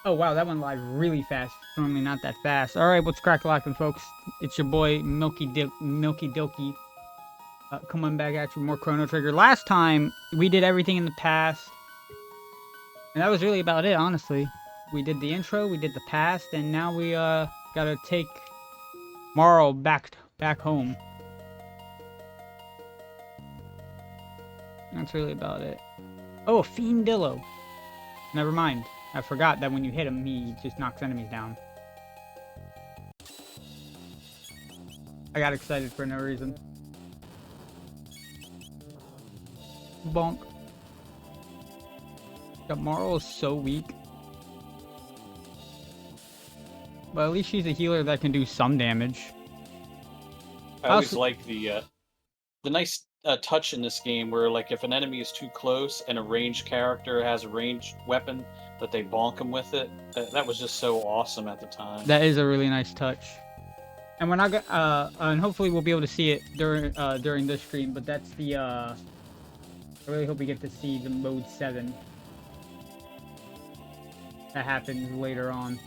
Oh, wow, that went live really fast. Normally not that fast. All right, what's crack-a-lackin', folks? It's your boy, Milky Dilky. Coming back at you with more Chrono Trigger. Last time, we did everything in the past. And that was really about it, honestly. We did the intro, we did the past, and now we, gotta take Morrow back home. That's really about it. Oh, a Fiendillo. Never mind. I forgot that when you hit him, he just knocks enemies down. I got excited for no reason. Bonk. God, Marl is so weak. But at least she's a healer that can do some damage. I always like the nice touch in this game where, like, if an enemy is too close and a ranged character has a ranged weapon, that they bonk him with it. That was just so awesome at the time. That is a really nice touch. And we're not gonna, and hopefully we'll be able to see it during this stream, but that's the, I really hope we get to see the Mode 7. That happens later on.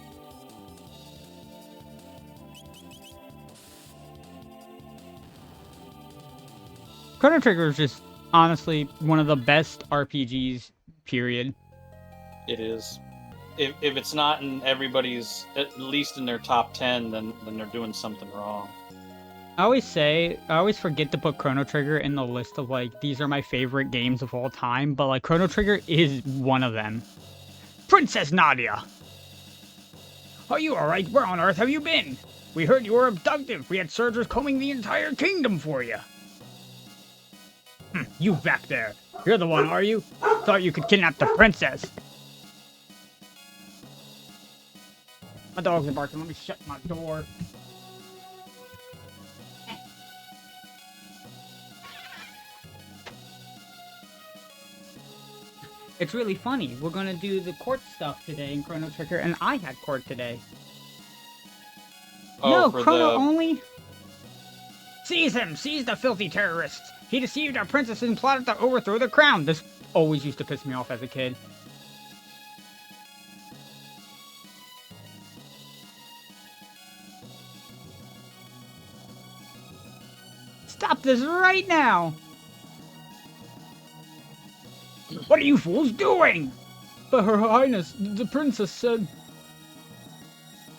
Chrono Trigger is just, honestly, one of the best RPGs, period. It is. If it's not in everybody's, at least in their top 10, then they're doing something wrong. I always forget to put Chrono Trigger in the list of, like, these are my favorite games of all time, but, like, Chrono Trigger is one of them. Princess Nadia! Are you alright? Where on earth have you been? We heard you were abducted. We had soldiers combing the entire kingdom for you. You back there. You're the one, are you? Thought you could kidnap the princess. My dogs are barking. Let me shut my door. It's really funny. We're gonna do the court stuff today in Chrono Trigger, and I had court today. Oh, no, Chrono only? Seize him! Seize the filthy terrorists! He deceived our princess and plotted to overthrow the crown! This always used to piss me off as a kid. Stop this right now! What are you fools doing? But Her Highness, the princess said...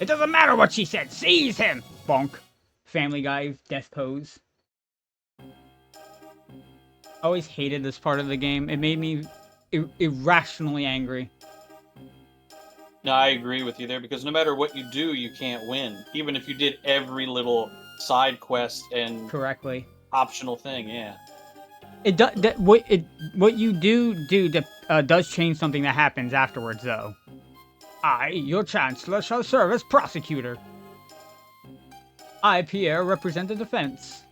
It doesn't matter what she said! Seize him! Bonk. Family Guy death pose. I always hated this part of the game. It made me irrationally angry. No, I agree with you there, because no matter what you do, you can't win. Even if you did every little side quest and correctly optional thing, yeah. It does. What you do does change something that happens afterwards, though. I, your chancellor, shall serve as prosecutor. I, Pierre, represent the defense.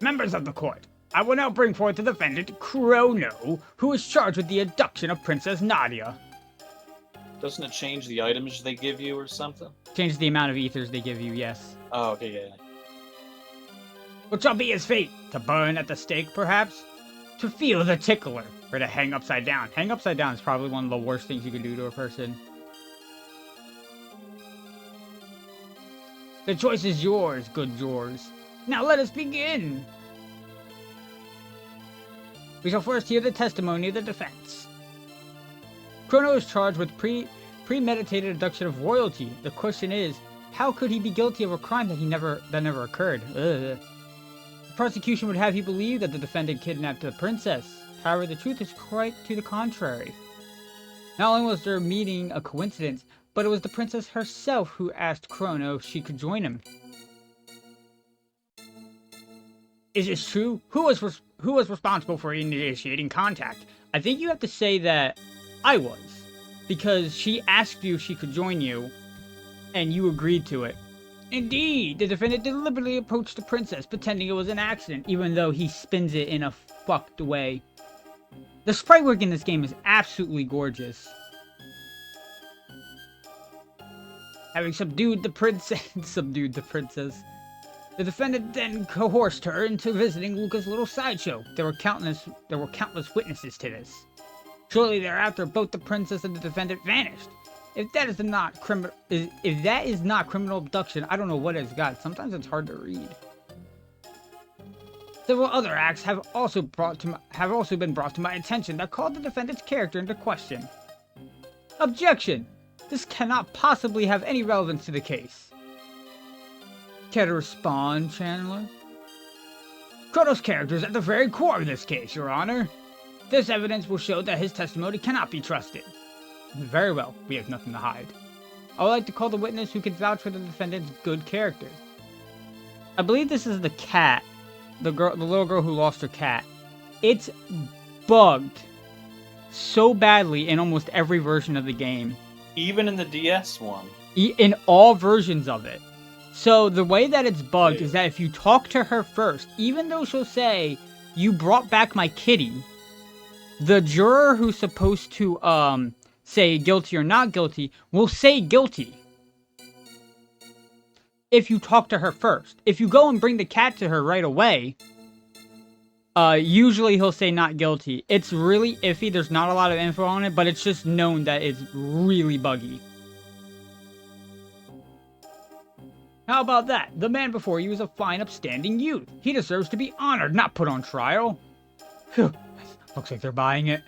Members of the court, I will now bring forth the defendant, Chrono, who is charged with the abduction of Princess Nadia. Doesn't it change the items they give you or something? Changes the amount of ethers they give you, yes. Oh, okay, yeah. What shall be his fate? To burn at the stake, perhaps? To feel the tickler? Or to hang upside down? Hang upside down is probably one of the worst things you can do to a person. The choice is yours, good Jors. Now let us begin! We shall first hear the testimony of the defense. Chrono is charged with premeditated abduction of royalty. The question is, how could he be guilty of a crime that never occurred? Ugh. The prosecution would have you believe that the defendant kidnapped the princess. However, the truth is quite to the contrary. Not only was their meeting a coincidence, but it was the princess herself who asked Chrono if she could join him. Is this true? Who was responsible for initiating contact? I think you have to say that I was, because she asked you if she could join you, and you agreed to it. Indeed, the defendant deliberately approached the princess, pretending it was an accident, even though he spins it in a fucked way. The sprite work in this game is absolutely gorgeous. Having subdued the princess, the defendant then coerced her into visiting Luca's little sideshow. There were countless witnesses to this. Shortly thereafter, both the princess and the defendant vanished. If that is not criminal abduction, I don't know what is. God, sometimes it's hard to read. Several other acts have also been brought to my attention that called the defendant's character into question. Objection! This cannot possibly have any relevance to the case. Care to respond, Chandler? Chrono's character is at the very core of this case, Your Honor. This evidence will show that his testimony cannot be trusted. Very well, we have nothing to hide. I would like to call the witness who can vouch for the defendant's good character. I believe this is the cat. The little girl who lost her cat. It's bugged so badly in almost every version of the game. Even in the DS one. In all versions of it. So the way that it's bugged is that if you talk to her first, even though she'll say, "You brought back my kitty," the juror who's supposed to say guilty or not guilty will say guilty. If you talk to her first. If you go and bring the cat to her right away, usually he'll say not guilty. It's really iffy. There's not a lot of info on it, but it's just known that it's really buggy. How about that? The man before you is a fine, upstanding youth. He deserves to be honored, not put on trial. Phew. Looks like they're buying it.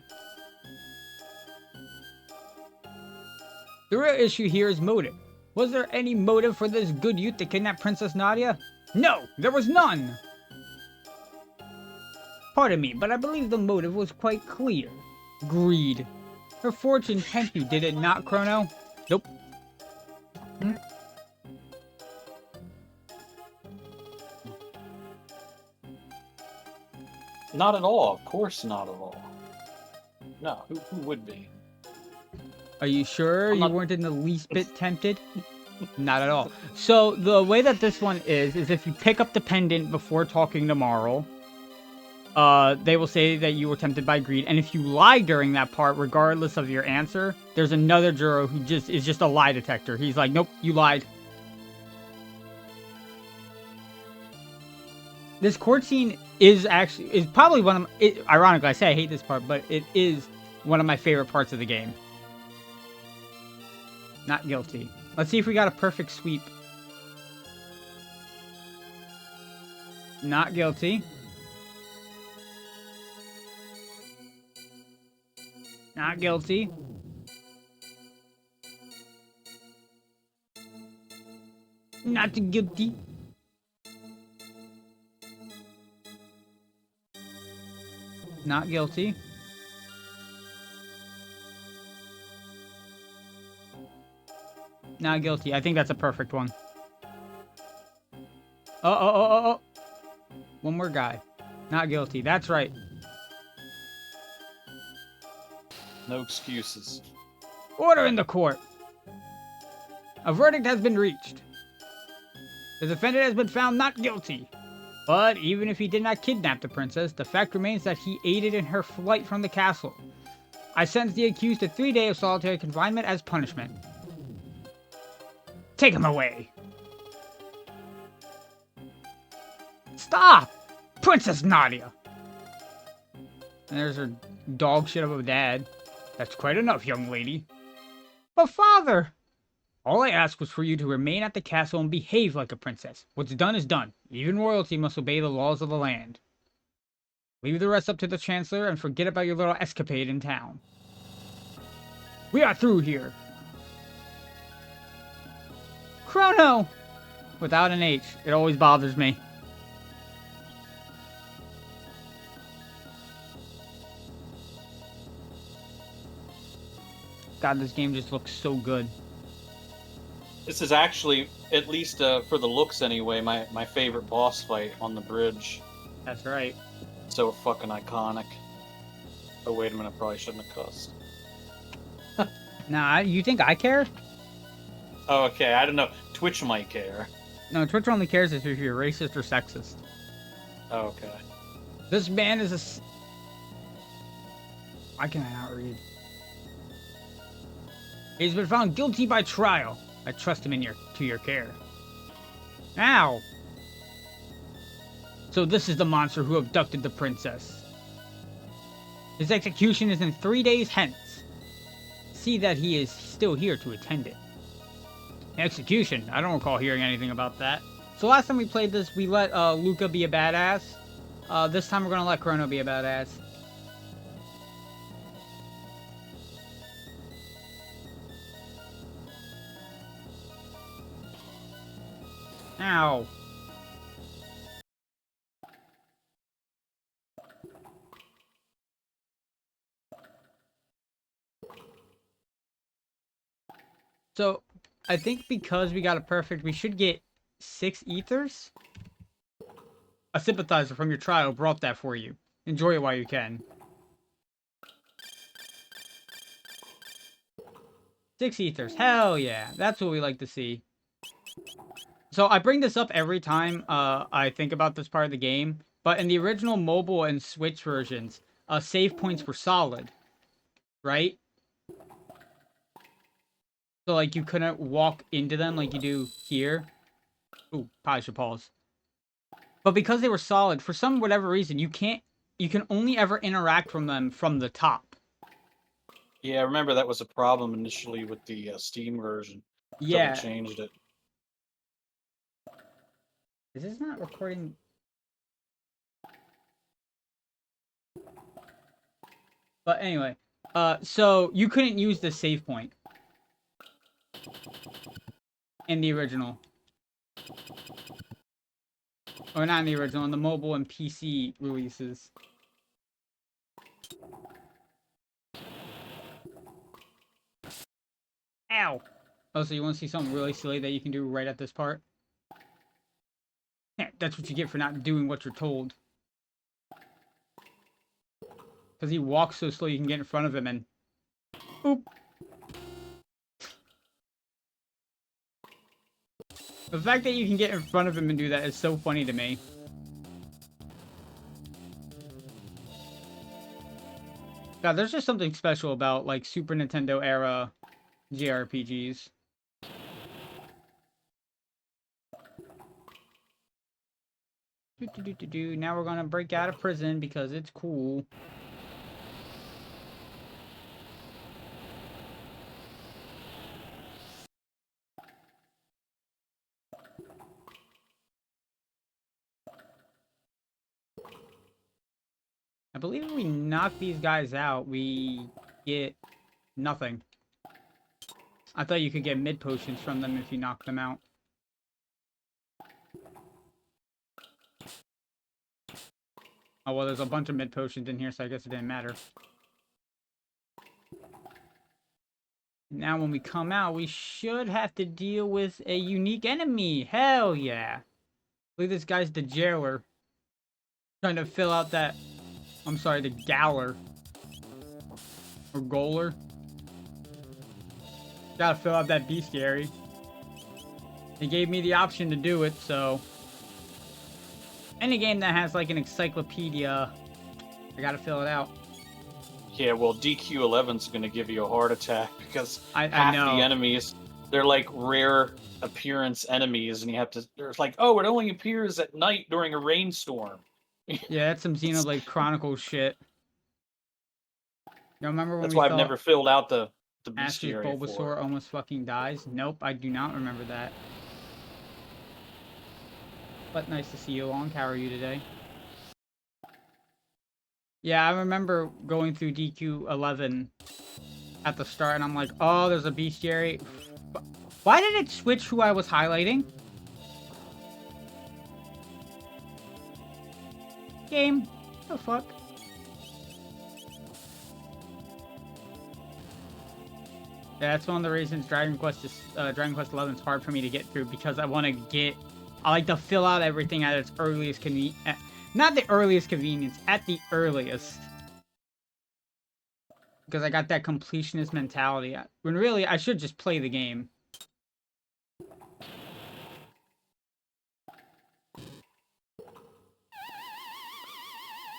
The real issue here is motive. Was there any motive for this good youth to kidnap Princess Nadia? No, there was none! Pardon me, but I believe the motive was quite clear. Greed. Her fortune tempted you, did it not, Chrono? Nope. Not at all. Of course not at all. No, who would be? Are you sure you weren't in the least bit tempted? Not at all. So, the way that this one is if you pick up the pendant before talking to Marl, they will say that you were tempted by greed, and if you lie during that part, regardless of your answer, there's another juror who is just a lie detector. He's like, nope, you lied. This court scene is probably one of ironically, I say I hate this part, but it is one of my favorite parts of the game. Not guilty. Let's see if we got a perfect sweep. Not guilty. Not guilty. Not guilty. Not guilty. Not guilty. I think that's a perfect one. Oh. One more guy. Not guilty. That's right. No excuses. Order in the court. A verdict has been reached. The defendant has been found not guilty. But even if he did not kidnap the princess, the fact remains that he aided in her flight from the castle. I sentence the accused to 3 days of solitary confinement as punishment. Take him away. Stop! Princess Nadia! And there's her dog shit of a dad. That's quite enough, young lady. But father! All I asked was for you to remain at the castle and behave like a princess. What's done is done. Even royalty must obey the laws of the land. Leave the rest up to the Chancellor and forget about your little escapade in town. We are through here. Chrono! Without an H. It always bothers me. God, this game just looks so good. This is actually, at least for the looks anyway, my favorite boss fight on the bridge. That's right. So fucking iconic. Oh, wait a minute, I probably shouldn't have cussed. Nah, you think I care? Oh, okay, I don't know. Twitch might care. No, Twitch only cares if you're racist or sexist. Oh, okay. This man is a... Why can I not read? He's been found guilty by trial. I trust him to your care. Ow! So this is the monster who abducted the princess. His execution is in 3 days hence. See that he is still here to attend it. Execution? I don't recall hearing anything about that. So last time we played this, we let Luca be a badass. This time we're gonna let Chrono be a badass. Ow. So, I think because we got it perfect, we should get 6 ethers. A sympathizer from your trial brought that for you. Enjoy it while you can. 6 ethers. Hell yeah. That's what we like to see. So I bring this up every time I think about this part of the game. But in the original mobile and Switch versions, save points were solid. Right? So like you couldn't walk into them like you do here. Ooh, probably should pause. But because they were solid, for some whatever reason, you can only ever interact from them from the top. Yeah, I remember that was a problem initially with the Steam version. Until Yeah. they changed it. Is this not recording? But anyway, so you couldn't use the save point in the original. Or not in the original, in the mobile and PC releases. Ow! Oh, so you want to see something really silly that you can do right at this part? Yeah, that's what you get for not doing what you're told. Because he walks so slow you can get in front of him and... Oop! The fact that you can get in front of him and do that is so funny to me. God, there's just something special about, like, Super Nintendo era JRPGs. Now we're gonna break out of prison because it's cool. I believe if we knock these guys out, we get nothing. I thought you could get mid potions from them if you knock them out. Oh, well, there's a bunch of mid potions in here, so I guess it didn't matter. Now, when we come out, we should have to deal with a unique enemy. Hell yeah. Look at this guy's the jailer. Trying to fill out that... I'm sorry, the gaoler. Or goaler. Gotta fill out that bestiary. They gave me the option to do it, so... Any game that has, like, an encyclopedia, I gotta fill it out. Yeah, well, DQ11's gonna give you a heart attack because I half know. the enemies, they're like rare appearance enemies, and you have to, there's like, oh, it only appears at night during a rainstorm. Yeah, that's some Xenoblade Chronicles shit. You remember when That's we why I've thought never filled out the Ash's bestiary for Bulbasaur it. almost fucking dies? Nope, I do not remember that. But nice to see you along. How are you today? Yeah, I remember going through DQ11 at the start, and I'm like, oh, there's a bestiary. Why did it switch who I was highlighting? Game. What the fuck? Yeah, that's one of the reasons Dragon Quest 11 is hard for me to get through, because I want to get... I like to fill out everything at its earliest convenience. Not the earliest convenience, at the earliest. Because I got that completionist mentality. When really, I should just play the game.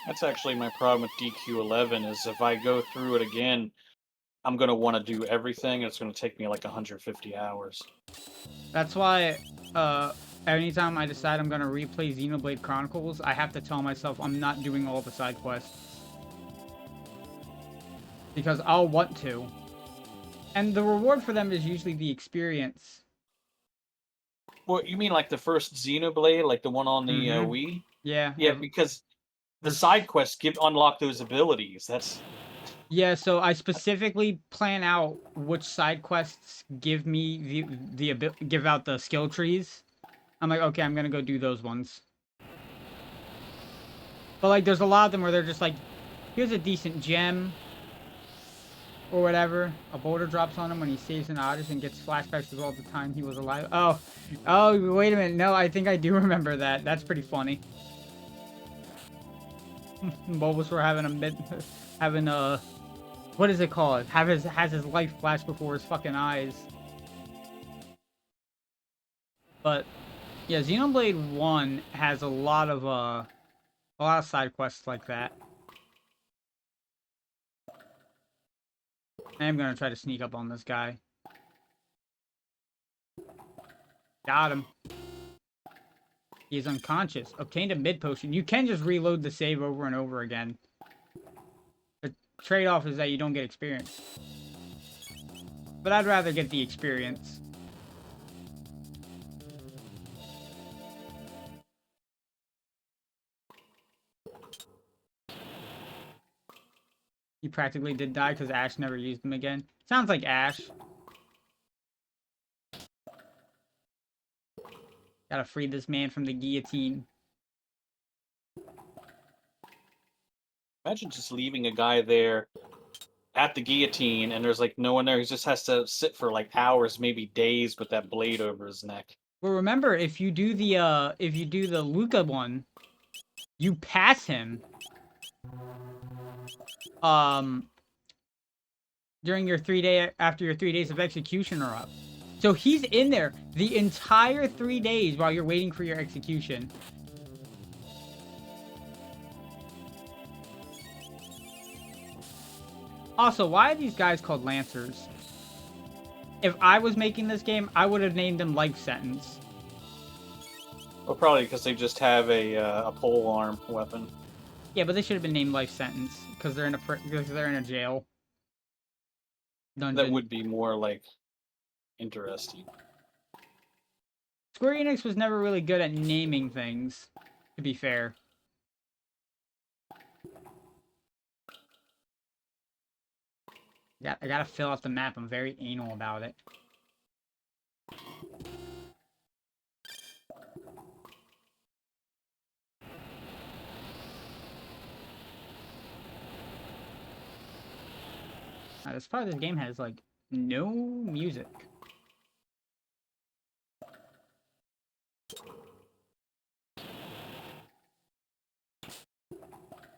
That's actually my problem with DQ11, is if I go through it again, I'm going to want to do everything. It's going to take me like 150 hours. That's why, anytime I decide I'm going to replay Xenoblade Chronicles, I have to tell myself I'm not doing all the side quests. because I'll want to. And the reward for them is usually the experience. Well, you mean like the first Xenoblade, like the one on the Wii? Yeah. Yeah, because the side quests unlock those abilities. Yeah, so I specifically plan out which side quests give me give out the skill trees. I'm like, okay, I'm gonna go do those ones. But like, there's a lot of them where they're just like, here's a decent gem or whatever. A boulder drops on him when he saves an oddest and gets flashbacks to all the time he was alive. Oh, wait a minute. No, I think I do remember that. That's pretty funny. Bulbasaur having a what is it called? Has his life flash before his fucking eyes. But yeah, Xenoblade 1 has a lot of side quests like that. I am gonna try to sneak up on this guy. Got him. He is unconscious. Obtained a mid potion. You can just reload the save over and over again. The trade-off is that you don't get experience. But I'd rather get the experience. He practically did die because Ash never used him again. Sounds like Ash. Gotta free this man from the guillotine. Imagine just leaving a guy there at the guillotine and there's like no one there. He just has to sit for like hours, maybe days with that blade over his neck. Well, remember, if you do the Luca one, you pass him during your after your 3 days of execution are up. So he's in there the entire 3 days while you're waiting for your execution. Also, why are these guys called Lancers? If I was making this game, I would have named them Life Sentence. Well, probably because they just have a pole arm weapon. Yeah, but they should have been named Life Sentence because they're in a jail dungeon. That would be more like interesting. Square Enix was never really good at naming things, to be fair. I gotta fill out the map. I'm very anal about it. This part of this game has, like, no music.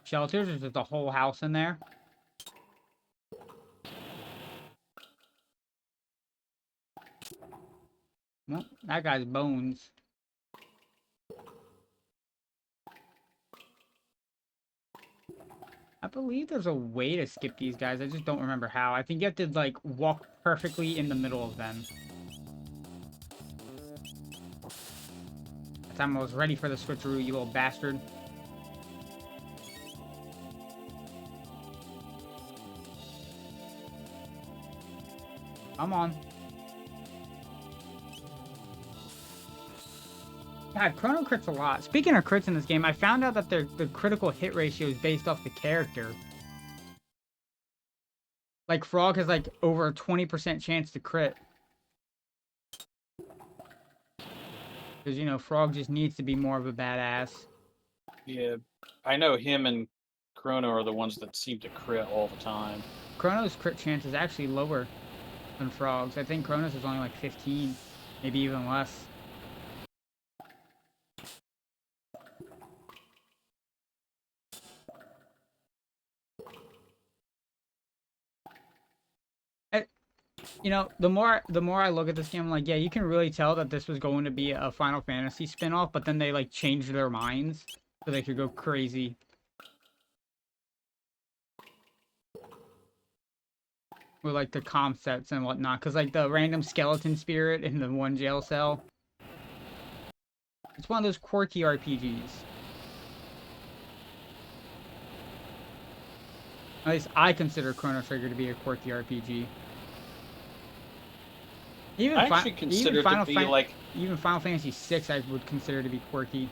Shelters, there's just a whole house in there. Well, that guy's bones. I believe there's a way to skip these guys. I just don't remember how. I think you have to, like, walk perfectly in the middle of them. That time I was ready for the switcheroo, you little bastard. Come on. God, Chrono crits a lot. Speaking of crits in this game, I found out that the critical hit ratio is based off the character. Like, Frog has, like, over a 20% chance to crit. Because, you know, Frog just needs to be more of a badass. Yeah, I know him and Chrono are the ones that seem to crit all the time. Chrono's crit chance is actually lower than Frog's. I think Chrono's is only like 15, maybe even less. You know, the more I look at this game, I'm like, yeah, you can really tell that this was going to be a Final Fantasy spin-off, but then they, like, changed their minds so they could go crazy. With, like, the comp sets and whatnot, because, like, the random skeleton spirit in the one jail cell. It's one of those quirky RPGs. At least I consider Chrono Trigger to be a quirky RPG. Even I actually consider it to be like... Even Final Fantasy VI, I would consider to be quirky.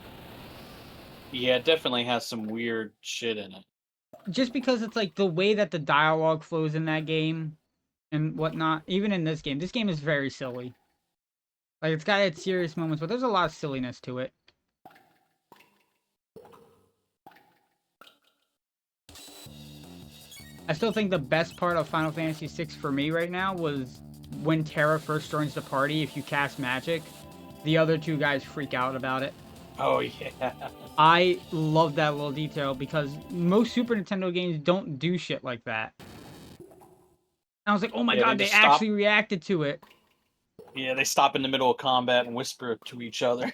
Yeah, it definitely has some weird shit in it. Just because it's like the way that the dialogue flows in that game and whatnot. Even in this game is very silly. Like, it's got its serious moments, but there's a lot of silliness to it. I still think the best part of Final Fantasy VI for me right now was when Terra first joins the party. If you cast magic, the other two guys freak out about it. Oh, yeah. I love that little detail because most Super Nintendo games don't do shit like that. And I was like, oh my god, they actually reacted to it. Yeah, they stop in the middle of combat and whisper to each other.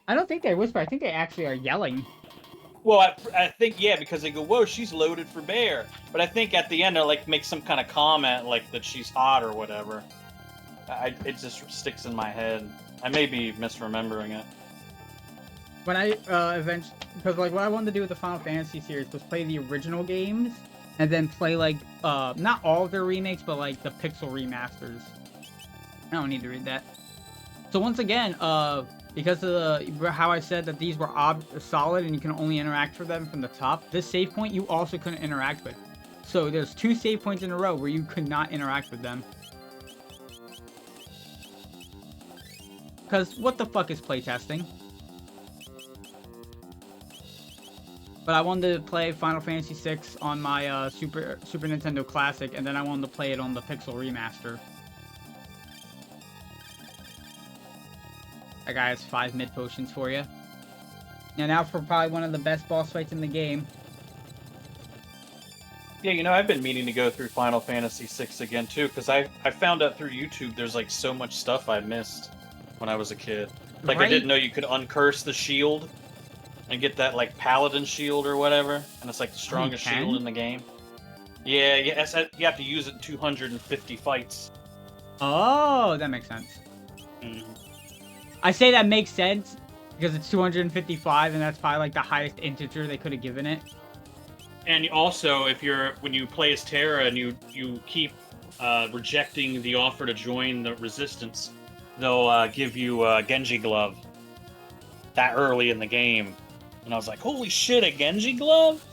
I don't think they whisper. I think they actually are yelling. Well, I think, yeah, because they go, whoa, she's loaded for bear. But I think at the end, they'll, like, make some kind of comment, like, that she's hot or whatever. It just sticks in my head. I may be misremembering it. When I, eventually... Because, like, what I wanted to do with the Final Fantasy series was play the original games, and then play, like, not all of their remakes, but, like, the pixel remasters. I don't need to read that. So, once again, because of how I said that these were solid and you can only interact with them from the top, this save point you also couldn't interact with. So there's 2 save points in a row where you could not interact with them. Because what the fuck is playtesting? But I wanted to play Final Fantasy VI on my Super Nintendo Classic, and then I wanted to play it on the Pixel Remaster. That guy has 5 mid potions for you. Now for probably one of the best boss fights in the game. Yeah, you know, I've been meaning to go through Final Fantasy VI again, too, because I found out through YouTube there's, like, so much stuff I missed when I was a kid. Like, right? I didn't know you could uncurse the shield and get that, like, paladin shield or whatever, and it's, like, the strongest shield in the game. Yeah, you have to use it in 250 fights. Oh, that makes sense. Mm-hmm. I say that makes sense because it's 255, and that's probably like the highest integer they could have given it. And also, when you play as Terra and you keep rejecting the offer to join the Resistance, they'll give you a Genji glove that early in the game. And I was like, holy shit, a Genji glove?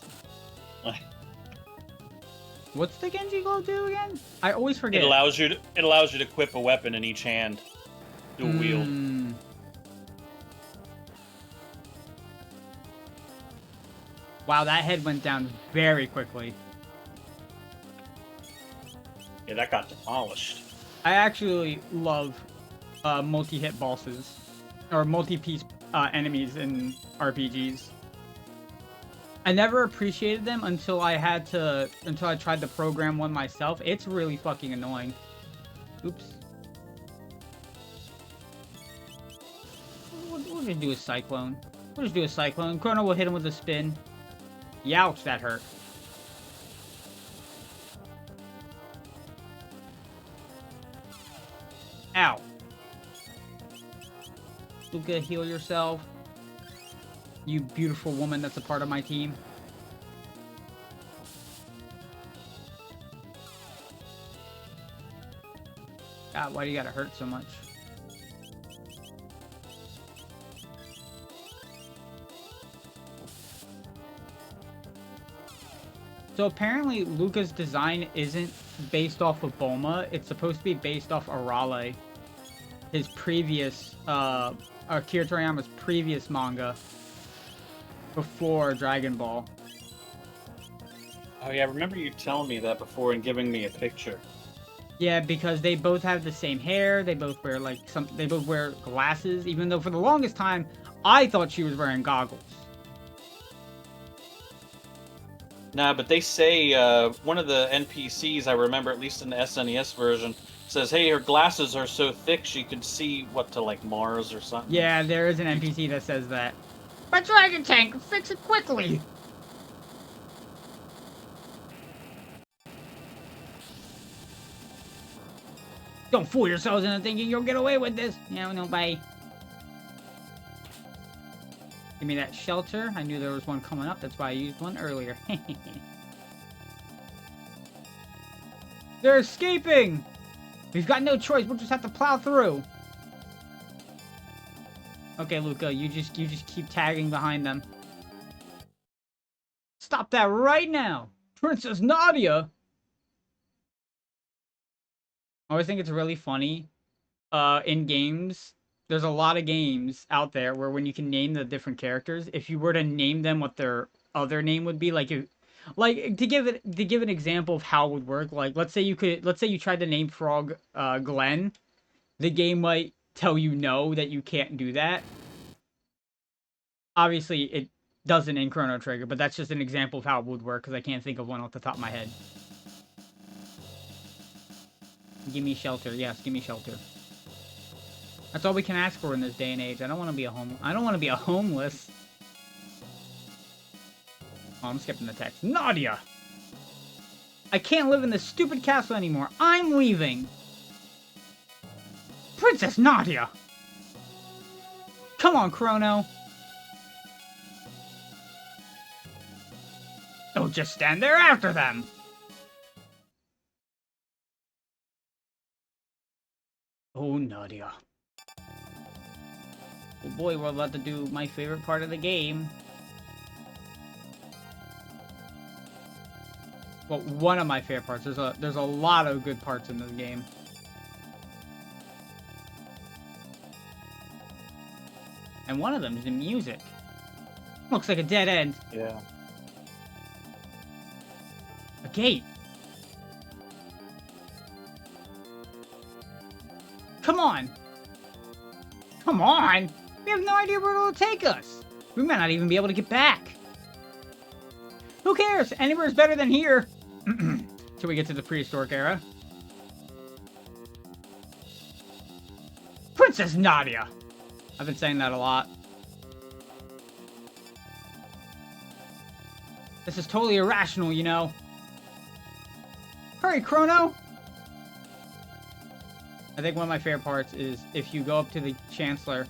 What's the Genji glove do again? I always forget. It allows you to equip a weapon in each hand. Dual wield. Wow, that head went down very quickly. Yeah, that got demolished. I actually love multi-hit bosses or multi-piece enemies in RPGs. I never appreciated them until I tried to program one myself. It's really fucking annoying. Oops. We'll just do a Cyclone. We'll just do a Cyclone. Chrono will hit him with a spin. Youch, that hurt. Ow. Luca, heal yourself. You beautiful woman that's a part of my team. God, why do you gotta hurt so much? So apparently Luca's design isn't based off of Bulma. It's supposed to be based off Arale. His previous, Akira Toriyama's previous manga. Before Dragon Ball. Oh yeah, I remember you telling me that before and giving me a picture. Yeah, because they both have the same hair, they both wear they both wear glasses, even though for the longest time, I thought she was wearing goggles. Nah, but they say, one of the NPCs, I remember, at least in the SNES version, says, hey, her glasses are so thick she could see, like, Mars or something. Yeah, there is an NPC that says that. My Dragon Tank, fix it quickly! Don't fool yourselves into thinking you'll get away with this. No, bye. Give me that shelter. I knew there was one coming up. That's why I used one earlier. They're escaping! We've got no choice, we'll just have to plow through. Okay, Luca, you just keep tagging behind them. Stop that right now! Princess Nadia! I always think it's really funny. In games, there's a lot of games out there where when you can name the different characters, if you were to name them what their other name would be, like to give an example of how it would work, like let's say you tried to name Frog Glenn, the game might tell you no, that you can't do that. Obviously, it doesn't in Chrono Trigger, but that's just an example of how it would work because I can't think of one off the top of my head. Give me shelter, yes, give me shelter. That's all we can ask for in this day and age. I don't want to be a homeless. Oh, I'm skipping the text. Nadia! I can't live in this stupid castle anymore. I'm leaving! Princess Nadia! Come on, Chrono! Don't just stand there after them! Oh, Nadia. Oh boy, we're about to do my favorite part of the game. Well, one of my favorite parts. There's a lot of good parts in this game. And one of them is the music. Looks like a dead end. Yeah. A gate. Come on! Come on! We have no idea where it'll take us! We might not even be able to get back! Who cares? Anywhere is better than here! Till we get to the prehistoric era. Princess Nadia! I've been saying that a lot. This is totally irrational, you know. Hurry, Chrono! I think one of my favorite parts is if you go up to the Chancellor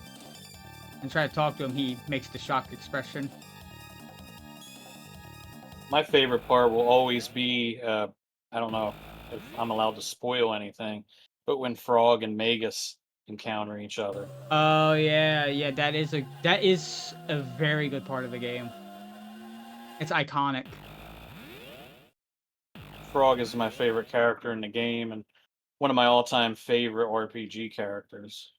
and try to talk to him, he makes the shocked expression. My favorite part will always be, I don't know if I'm allowed to spoil anything, but when Frog and Magus encounter each other. Oh yeah, that is a very good part of the game. It's iconic. Frog is my favorite character in the game and one of my all-time favorite RPG characters.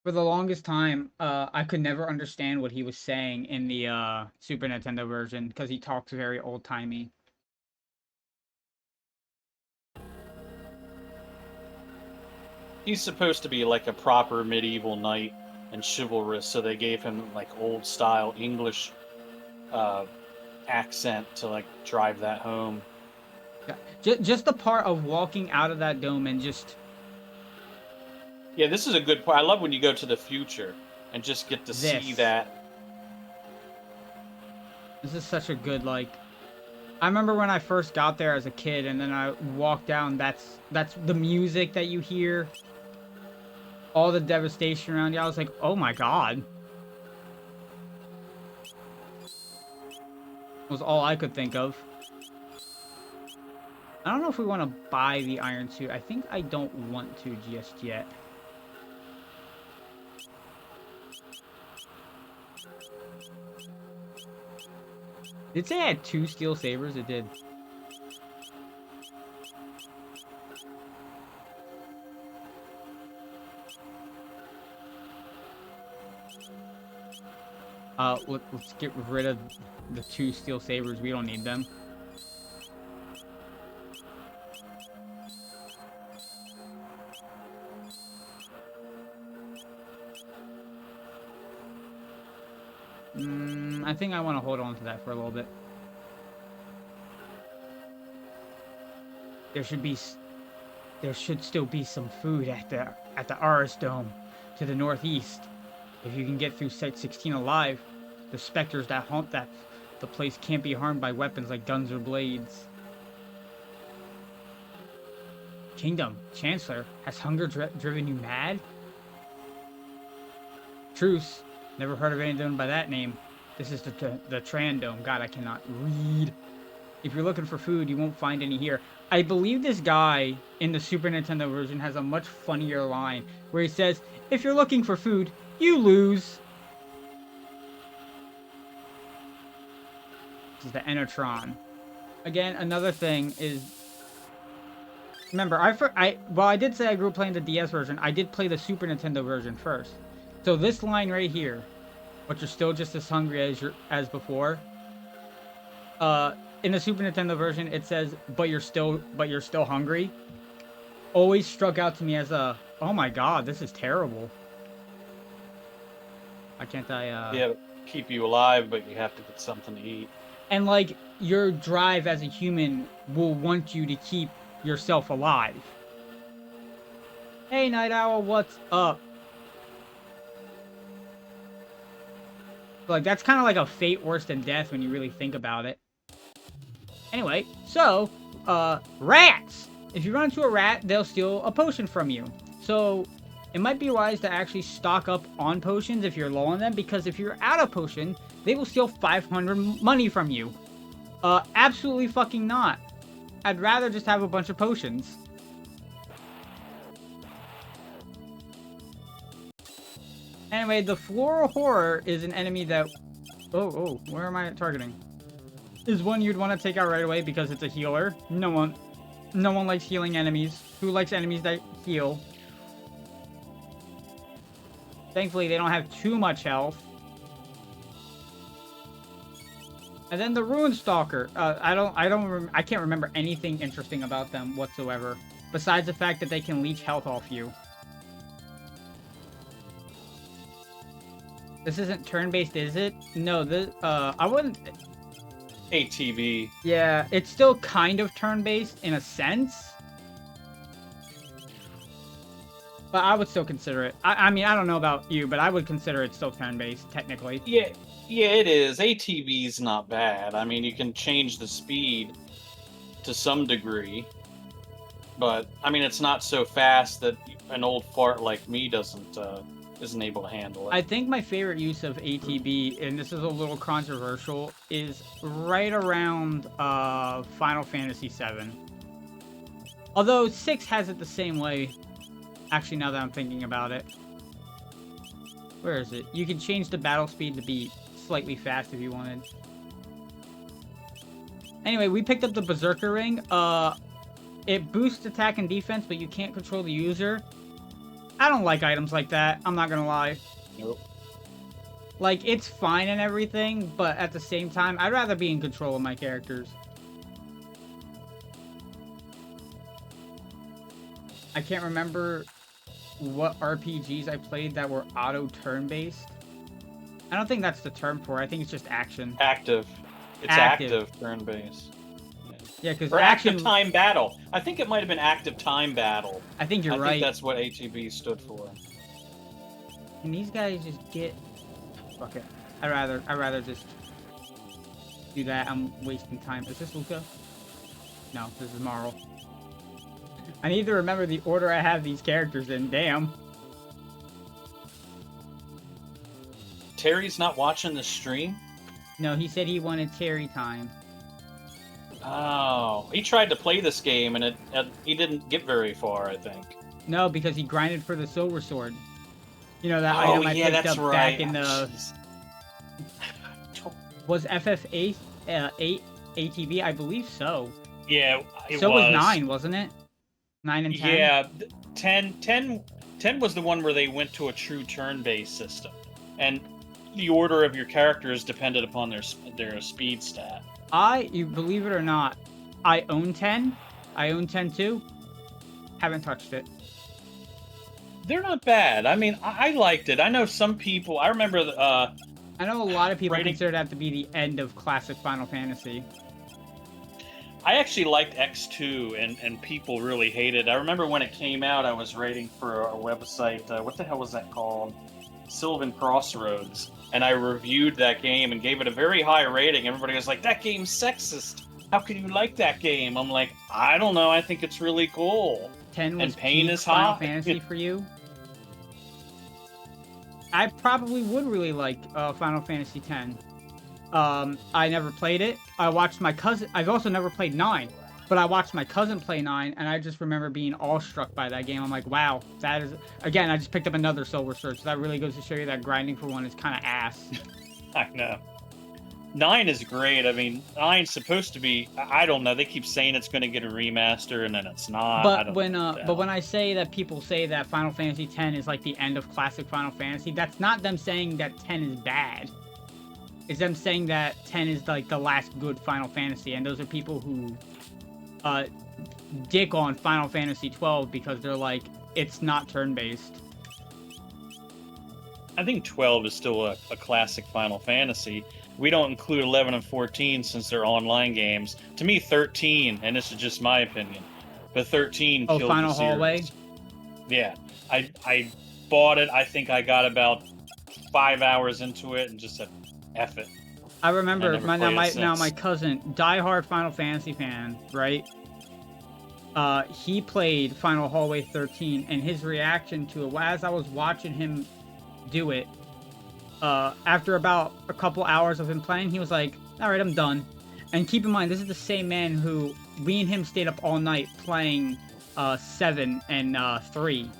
For the longest time, I could never understand what he was saying in the Super Nintendo version because he talks very old-timey. He's supposed to be like a proper medieval knight and chivalrous, so they gave him like old-style English accent to like drive that home. Yeah. Just the part of walking out of that dome and just... Yeah, this is a good part. I love when you go to the future and just get to see that. This is such a good, like... I remember when I first got there as a kid and then I walked down, that's the music that you hear. All the devastation around you. I was like, oh my god. Was all I could think of. I don't know if we want to buy the iron suit. I think I don't want to just yet. Did it say I had 2 steel sabers? It did. Let's get rid of the 2 steel sabers. We don't need them. I think I want to hold on to that for a little bit. There should still be some food at the Aris Dome to the northeast. If you can get through Site 16 alive, the specters that haunt the place can't be harmed by weapons like guns or blades. Kingdom, Chancellor, has hunger driven you mad? Truce, never heard of anyone by that name. This is the Tran Dome. God, I cannot read. If you're looking for food, you won't find any here. I believe this guy in the Super Nintendo version has a much funnier line where he says, if you're looking for food, you lose. This is the Enotron. Again, another thing is, remember, I did say I grew up playing the DS version. I did play the Super Nintendo version first. So this line right here, but you're still just as hungry as before. In the Super Nintendo version, it says, but you're still hungry. Always struck out to me as a, oh my god, this is terrible. Why can't I, Yeah, keep you alive, but you have to get something to eat. And, like, your drive as a human will want you to keep yourself alive. Hey, Night Owl, what's up? Like, that's kind of like a fate worse than death when you really think about it. Anyway, so, rats! If you run into a rat, they'll steal a potion from you. So, it might be wise to actually stock up on potions if you're low on them, because if you're out of potion, they will steal 500 money from you. Absolutely fucking not. I'd rather just have a bunch of potions. Anyway, the Floral Horror is an enemy that... Oh, where am I targeting? Is one you'd want to take out right away because it's a healer. No one likes healing enemies. Who likes enemies that heal? Thankfully, they don't have too much health. And then the Ruin Stalker. I can't remember anything interesting about them whatsoever, besides the fact that they can leech health off you. This isn't turn-based, is it? No, I wouldn't... ATB. Yeah, it's still kind of turn-based in a sense. But I would still consider it. I mean, I don't know about you, but I would consider it still turn-based, technically. Yeah, it is. ATB's not bad. I mean, you can change the speed to some degree. But, I mean, it's not so fast that an old fart like me isn't able to handle it. I think my favorite use of ATB, and this is a little controversial, is right around Final Fantasy VII. Although 6 has it the same way. Actually, now that I'm thinking about it. Where is it? You can change the battle speed to be slightly fast if you wanted. Anyway, we picked up the Berserker Ring. It boosts attack and defense, but you can't control the user. I don't like items like that, I'm not gonna lie. Nope. Like, it's fine and everything, but at the same time, I'd rather be in control of my characters. I can't remember what RPGs I played that were auto turn-based. I don't think that's the term for it. I think it's just action. Active. It's active turn-based. Yeah, because active time battle. I think it might have been active time battle. I think you're right. I think that's what ATB stood for. Can these guys just get... Fuck it. I'd rather just do that. I'm wasting time. Is this Luca? No, this is Marl. I need to remember the order I have these characters in. Damn. Terry's not watching the stream? No, he said he wanted Terry time. Oh, he tried to play this game and he didn't get very far, I think. No, because he grinded for the Silver Sword. You know, that item I picked up back in the... Was FF8 ATB? I believe so. Yeah, it so was 9, wasn't it? 9 and 10? Yeah, 10 was the one where they went to a true turn-based system. And the order of your characters depended upon their speed stat. You believe it or not, I own 10. I own 10 too. Haven't touched it. They're not bad. I mean, I liked it. I know some people... I remember... I know a lot of people consider that to be the end of classic Final Fantasy. I actually liked X2, and people really hated it. I remember when it came out, I was writing for a website. What the hell was that called? Sylvan Crossroads. And I reviewed that game and gave it a very high rating. Everybody was like, that game's sexist. How can you like that game? I'm like, I don't know. I think it's really cool. 10 was and pain is Final hot. Fantasy for you? I probably would really like Final Fantasy X. I never played it. I watched my cousin. I've also never played 9, but I watched my cousin play 9, and I just remember being awestruck by that game. I'm like, wow, that is... Again, I just picked up another Silver Surge, so that really goes to show you that grinding for 1 is kind of ass. I know. 9 is great. I mean, 9's supposed to be... I don't know. They keep saying it's going to get a remaster, and then it's not. But when I say that people say that Final Fantasy X is like the end of classic Final Fantasy, that's not them saying that 10 is bad. It's them saying that 10 is like the last good Final Fantasy, and those are people who dick on Final Fantasy 12 because they're like, it's not turn-based. I think 12 is still a classic Final Fantasy. We don't include 11 and 14 since they're online games. To me, 13, and this is just my opinion, but 13 killed Final the series. Hallway? Yeah. I bought it. I think I got about 5 hours into it and just said, F it. I remember now my cousin, diehard Final Fantasy fan, right? He played Final Hallway 13, and his reaction to it, as I was watching him do it, after about a couple hours of him playing, he was like, alright, I'm done. And keep in mind, this is the same man who, we and him stayed up all night playing 7 and 3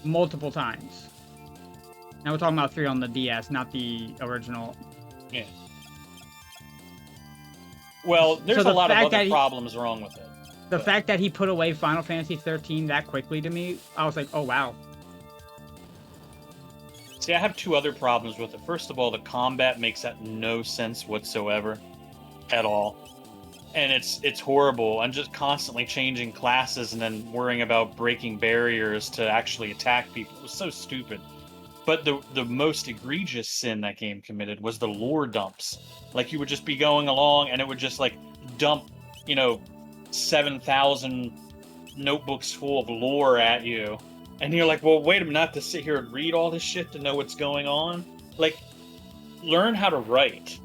multiple times. Now we're talking about 3 on the DS, not the original. Yeah. Well, there's a lot of other problems wrong with it. The fact that he put away Final Fantasy 13 that quickly to me, I was like, oh wow. See, I have 2 other problems with it. First of all, the combat makes that no sense whatsoever. At all. And it's horrible. I'm just constantly changing classes and then worrying about breaking barriers to actually attack people. It was so stupid. But the most egregious sin that game committed was the lore dumps. Like, you would just be going along and it would just, like, dump, 7,000 notebooks full of lore at you. And you're like, well, wait a minute, not to sit here and read all this shit to know what's going on? Like, learn how to write.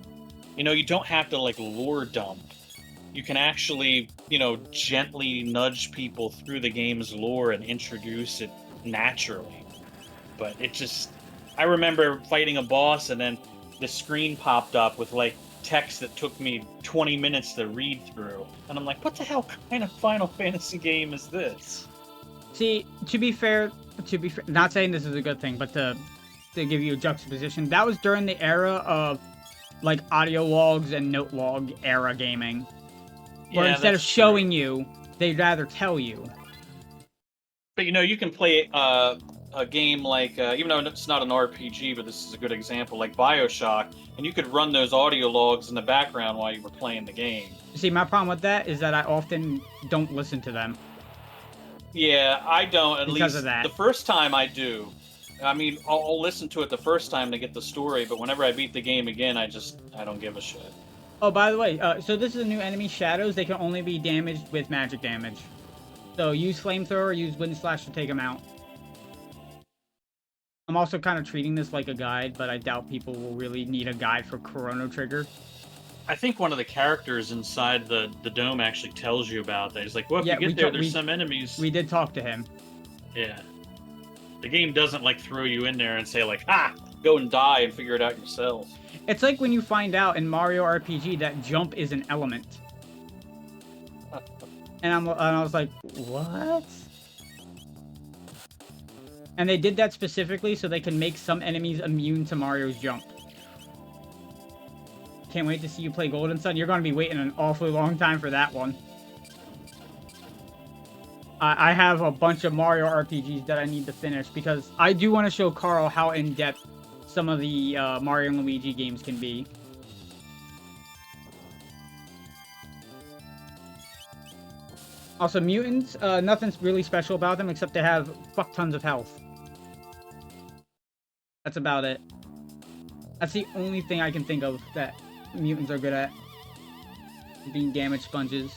You don't have to, like, lore dump. You can actually, gently nudge people through the game's lore and introduce it naturally. But it just... I remember fighting a boss and then the screen popped up with, like, text that took me 20 minutes to read through. And I'm like, what the hell kind of Final Fantasy game is this? See, to be fair, not saying this is a good thing, but to give you a juxtaposition, that was during the era of, like, audio logs and note log era gaming. Where instead of showing you, they'd rather tell you. But, you can play a game like, even though it's not an RPG, but this is a good example, like BioShock, and you could run those audio logs in the background while you were playing the game. See, my problem with that is that I often don't listen to them. Yeah, I don't. At because least of that. The first time I do. I mean, I'll listen to it the first time to get the story, but whenever I beat the game again, I don't give a shit. Oh, by the way, so this is a new enemy, Shadows. They can only be damaged with magic damage. So use Flamethrower, use Wind Slash to take them out. I'm also kind of treating this like a guide, but I doubt people will really need a guide for Chrono Trigger. I think one of the characters inside the dome actually tells you about that. He's like, well, if you get there's some enemies. We did talk to him. Yeah. The game doesn't, like, throw you in there and say, like, go and die and figure it out yourself. It's like when you find out in Mario RPG that jump is an element. And I was like, what? And they did that specifically so they can make some enemies immune to Mario's jump. Can't wait to see you play Golden Sun. You're going to be waiting an awfully long time for that one. I have a bunch of Mario RPGs that I need to finish because I do want to show Carl how in-depth some of the Mario and Luigi games can be. Also, mutants, nothing's really special about them except they have fuck tons of health. That's about it. That's the only thing I can think of that mutants are good at. Being damage sponges.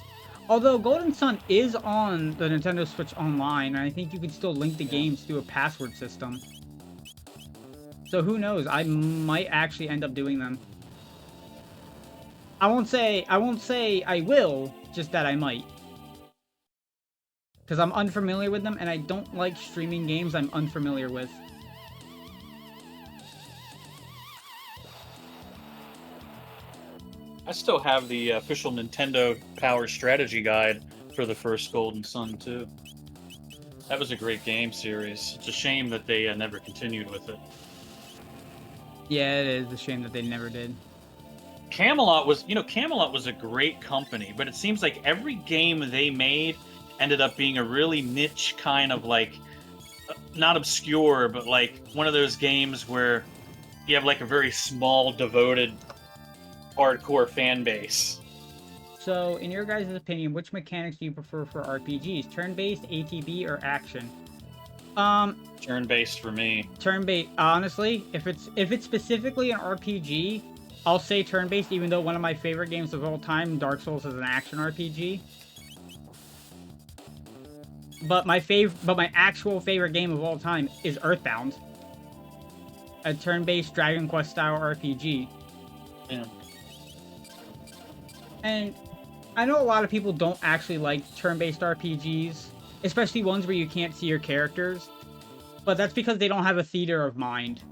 Although Golden Sun is on the Nintendo Switch Online, and I think you can still link the games through a password system. So who knows? I might actually end up doing them. I won't say I will, just that I might. Because I'm unfamiliar with them, and I don't like streaming games I'm unfamiliar with. I still have the official Nintendo Power Strategy Guide for the first Golden Sun too. That was a great game series. It's a shame that they never continued with it. Yeah, it is a shame that they never did. Camelot was, Camelot was a great company, but it seems like every game they made ended up being a really niche kind of like, not obscure, but like one of those games where you have like a very small, devoted, hardcore fan base. So, in your guys' opinion, which mechanics do you prefer for RPGs? Turn-based, ATB, or action? Turn-based for me. Turn-based. Honestly, if it's specifically an RPG, I'll say turn-based. Even though one of my favorite games of all time, Dark Souls, is an action RPG. But my actual favorite game of all time is Earthbound, a turn-based Dragon Quest style RPG. Yeah. And I know a lot of people don't actually like turn-based RPGs, especially ones where you can't see your characters, but that's because they don't have a theater of mind.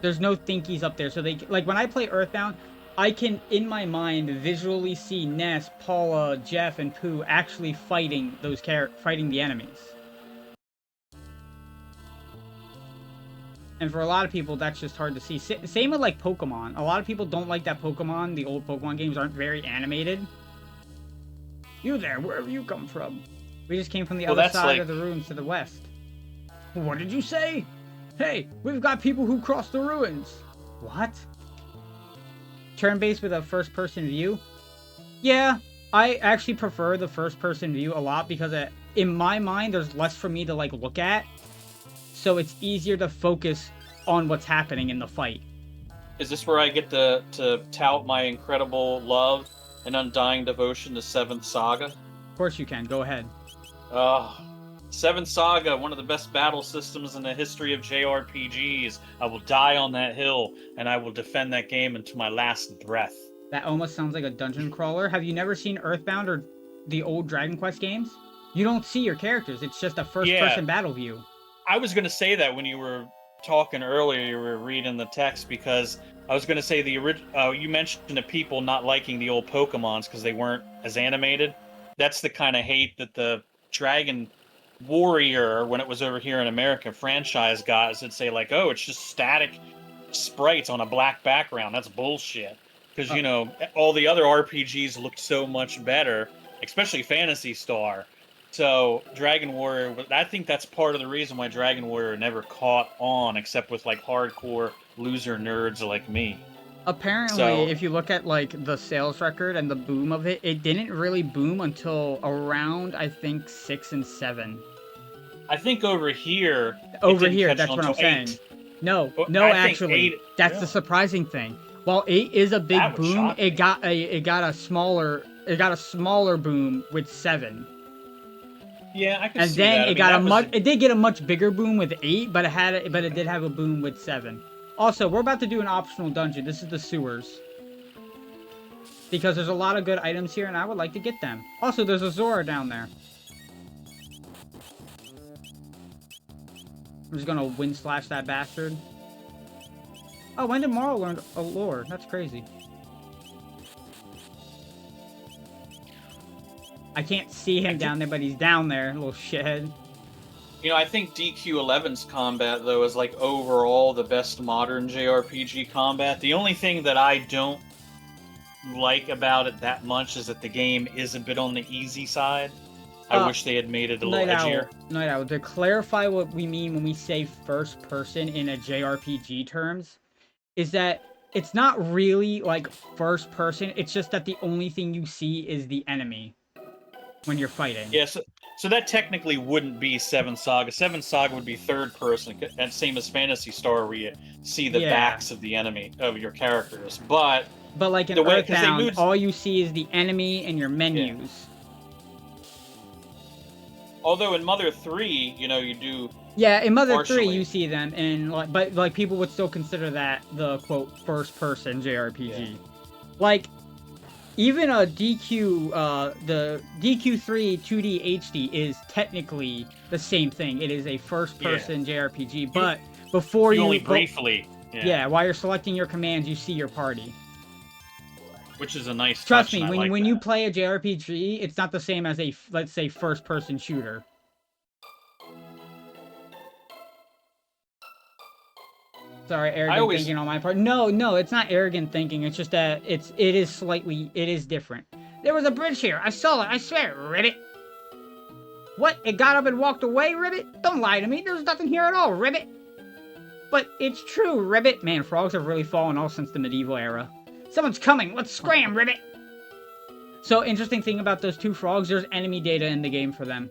There's no thinkies up there, so they, like, when I play Earthbound, I can, in my mind, visually see Ness, Paula, Jeff, and Pooh actually fighting the enemies. And for a lot of people, that's just hard to see. Same with, like, Pokemon. A lot of people don't like that Pokemon. The old Pokemon games aren't very animated. You there, wherever you come from. We just came from the other side of the ruins to the west. What did you say? Hey, we've got people who crossed the ruins. What? Turn-based with a first-person view? Yeah, I actually prefer the first-person view a lot because in my mind, there's less for me to, like, look at. So it's easier to focus on what's happening in the fight. Is this where I get to tout my incredible love and undying devotion to Seventh Saga? Of course you can. Go ahead. Seventh Saga, one of the best battle systems in the history of JRPGs. I will die on that hill, and I will defend that game until my last breath. That almost sounds like a dungeon crawler. Have you never seen Earthbound or the old Dragon Quest games? You don't see your characters. It's just a first-person battle view. I was going to say that when you were talking earlier, you were reading the text, because I was going to say you mentioned the people not liking the old Pokemons because they weren't as animated. That's the kind of hate that the Dragon Warrior, when it was over here in America, franchise got, is it'd say like, oh, it's just static sprites on a black background. That's bullshit. Because, all the other RPGs looked so much better, especially Phantasy Star. So Dragon Warrior, I think that's part of the reason why Dragon Warrior never caught on, except with like hardcore loser nerds like me. Apparently, if you look at like the sales record and the boom of it, it didn't really boom until around, I think, 6 and 7. I think over here, that's what I'm saying. 8. No, actually, 8, that's the surprising thing. While 8 is a big boom, it got a smaller boom with 7. Yeah, I can see that. And then it did get a much bigger boom with 8, but it did have a boom with 7. Also, we're about to do an optional dungeon. This is the sewers. Because there's a lot of good items here, and I would like to get them. Also, there's a Zora down there. I'm just gonna wind slash that bastard. Oh, when did Morrow learn a lore? That's crazy. I can't see him down there, but he's down there, little shithead. I think DQ11's combat, though, is like overall the best modern JRPG combat. The only thing that I don't like about it that much is that the game is a bit on the easy side. I wish they had made it a little edgier. Night Owl, to clarify what we mean when we say first person in a JRPG terms, is that it's not really like first person, it's just that the only thing you see is the enemy when you're fighting. Yes, so that technically wouldn't be Seven Saga. Seven Saga would be third person, and same as Phantasy Star, where you see the backs of the enemy, of your characters. But like in Earthbound, all you see is the enemy and your menus. Yeah. Although in Mother 3, you do. Yeah, in Mother 3 you see them, and but people would still consider that the quote first person JRPG. Yeah. Like, even a the DQ3 2D HD is technically the same thing. It is a first person JRPG, but before you only briefly Yeah, while you're selecting your commands, you see your party. Which is a nice Trust touch, me, and when you play a JRPG, it's not the same as a, let's say, first-person shooter. Sorry, arrogant thinking on my part. No, it's not arrogant thinking. It's just that it is different. There was a bridge here. I saw it. I swear, Ribbit. What? It got up and walked away, Ribbit? Don't lie to me. There's nothing here at all, Ribbit. But it's true, Ribbit. Man, frogs have really fallen off since the medieval era. Someone's coming. Let's scram, Ribbit. So, interesting thing about those two frogs, there's enemy data in the game for them.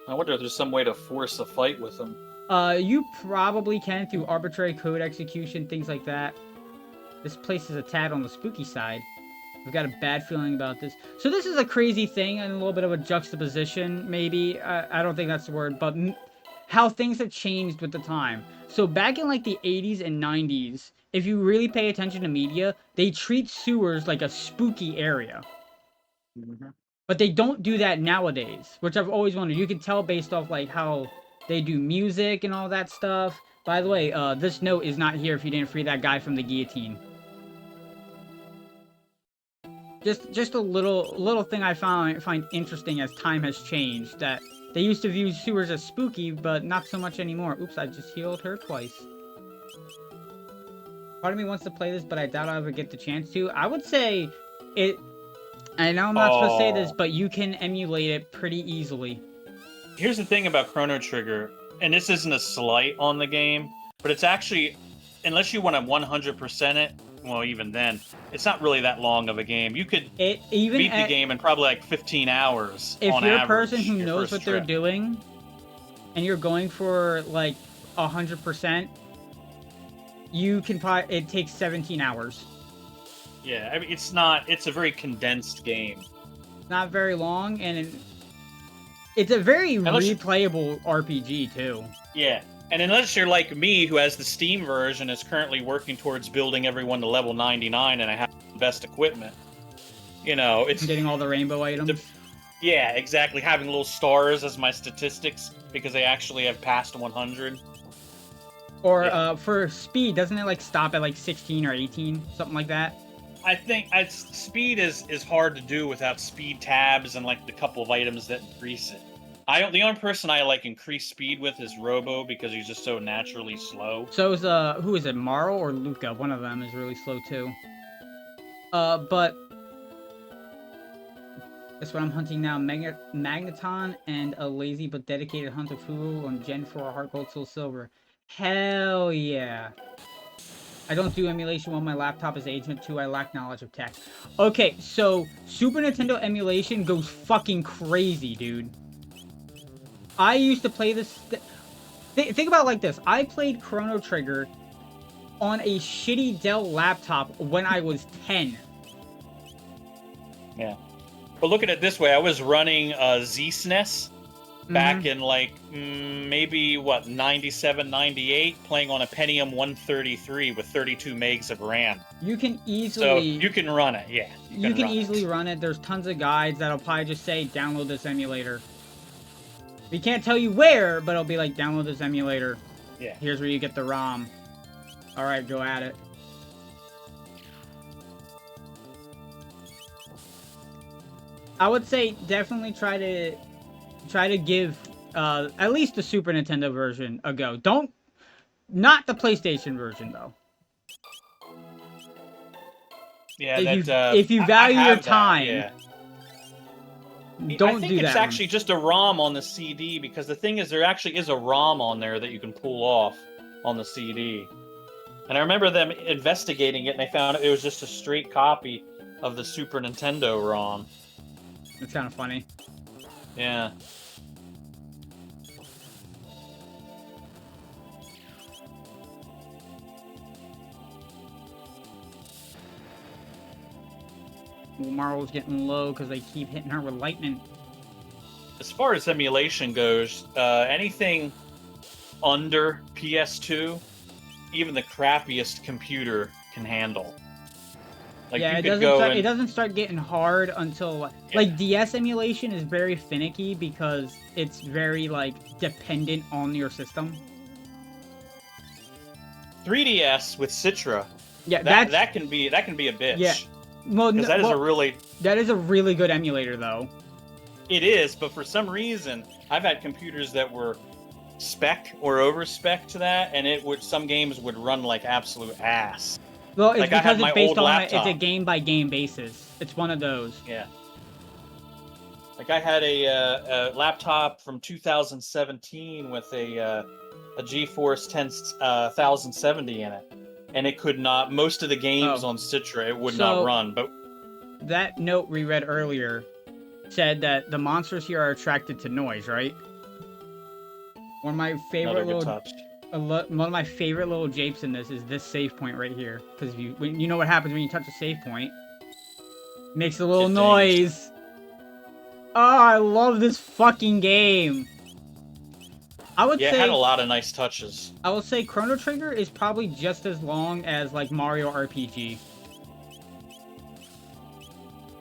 I wonder if there's some way to force a fight with them. You probably can through arbitrary code execution, things like that. This place is a tad on the spooky side. I've got a bad feeling about this. So this is a crazy thing and a little bit of a juxtaposition, maybe. I don't think that's the word, but how things have changed with the time. So back in like the 80s and 90s, if you really pay attention to media, they treat sewers like a spooky area. Mm-hmm. But they don't do that nowadays, which I've always wondered. You can tell based off like how they do music and all that stuff. By the way, this note is not here if you didn't free that guy from the guillotine. Just a little thing I find interesting as time has changed, that they used to view sewers as spooky, but not so much anymore. Oops, I just healed her twice. Part of me wants to play this, but I doubt I'll ever get the chance to. I would say it... I know I'm not supposed to say this, but you can emulate it pretty easily. Here's the thing about Chrono Trigger, and this isn't a slight on the game, but it's actually, unless you want to 100% it, well, even then, it's not really that long of a game. You could beat the game in probably like 15 hours on average. If you're a person who knows what they're doing, and you're going for like 100%, you can probably, it takes 17 hours. Yeah, I mean, it's a very condensed game. Not very long, and it's a very replayable RPG, too. Yeah, and unless you're like me, who has the Steam version, is currently working towards building everyone to level 99, and I have the best equipment, you know, it's... Getting all the rainbow items? Yeah, exactly. Having little stars as my statistics, because they actually have passed 100. Or, for speed, doesn't it, like, stop at, like, 16 or 18? Something like that? I think speed is hard to do without speed tabs and like the couple of items that increase it. The only person I like increase speed with is Robo, because he's just so naturally slow. So is who is it, Maro or Luca? One of them is really slow too. But that's what I'm hunting now. Magneton and a lazy but dedicated hunt of Fugu on Gen 4 Heart Gold Soul Silver. Hell yeah. I don't do emulation while my laptop is agent 2. I lack knowledge of tech. Okay, so Super Nintendo emulation goes fucking crazy, dude. I used to play this... Think about it like this. I played Chrono Trigger on a shitty Dell laptop when I was 10. Yeah. But look at it this way. I was running Z-SNES back in like maybe 97, 98, playing on a Pentium 133 with 32 megs of RAM. You can easily... So you can run it, yeah. You can easily run it. There's tons of guides that'll probably just say, download this emulator. We can't tell you where, but it'll be like, download this emulator. Yeah. Here's where you get the ROM. Alright, go at it. I would say definitely try to give at least the Super Nintendo version a go. Not the PlayStation version though. Yeah, if you value your time, don't do that. I think it's actually just a ROM on the CD, because the thing is, there actually is a ROM on there that you can pull off on the CD. And I remember them investigating it, and they found it was just a straight copy of the Super Nintendo ROM. It's kind of funny. Yeah. Marvel's getting low because they keep hitting her with lightning. As far as emulation goes, anything under PS2, even the crappiest computer can handle. Like, yeah, it doesn't start getting hard until like DS emulation is very finicky because it's very like dependent on your system. 3DS with Citra. Yeah, that can be a bitch. Yeah. Well, because that is a really good emulator though. It is, but for some reason, I've had computers that were spec or over spec to that, and some games would run like absolute ass. Well, it's like because it's based on it's a game by game basis. It's one of those. Yeah. Like I had a laptop from 2017 with a GeForce 1070 in it, and it could not. Most of the games on Citra it would not run. But that note we read earlier said that the monsters here are attracted to noise, right? One of my favorite little japes in this is this save point right here, because you know what happens when you touch a save point. It makes a little noise. Oh, I love this fucking game. I would say it had a lot of nice touches. I will say Chrono Trigger is probably just as long as like Mario RPG.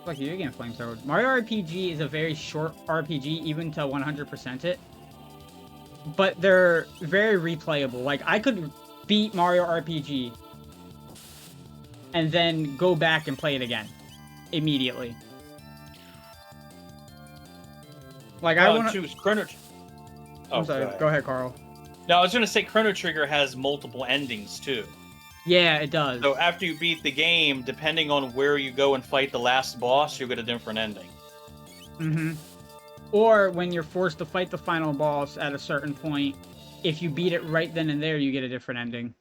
Like you again, Flamethrower. Mario RPG is a very short RPG, even to 100% it. But they're very replayable. Like I could beat Mario RPG and then go back and play it again immediately. Like I want to choose Chrono. I'm sorry. Go ahead, Carl. No, I was going to say Chrono Trigger has multiple endings too. Yeah, it does. So after you beat the game, depending on where you go and fight the last boss, you'll get a different ending. Mm-hmm. Or when you're forced to fight the final boss at a certain point, if you beat it right then and there, you get a different ending.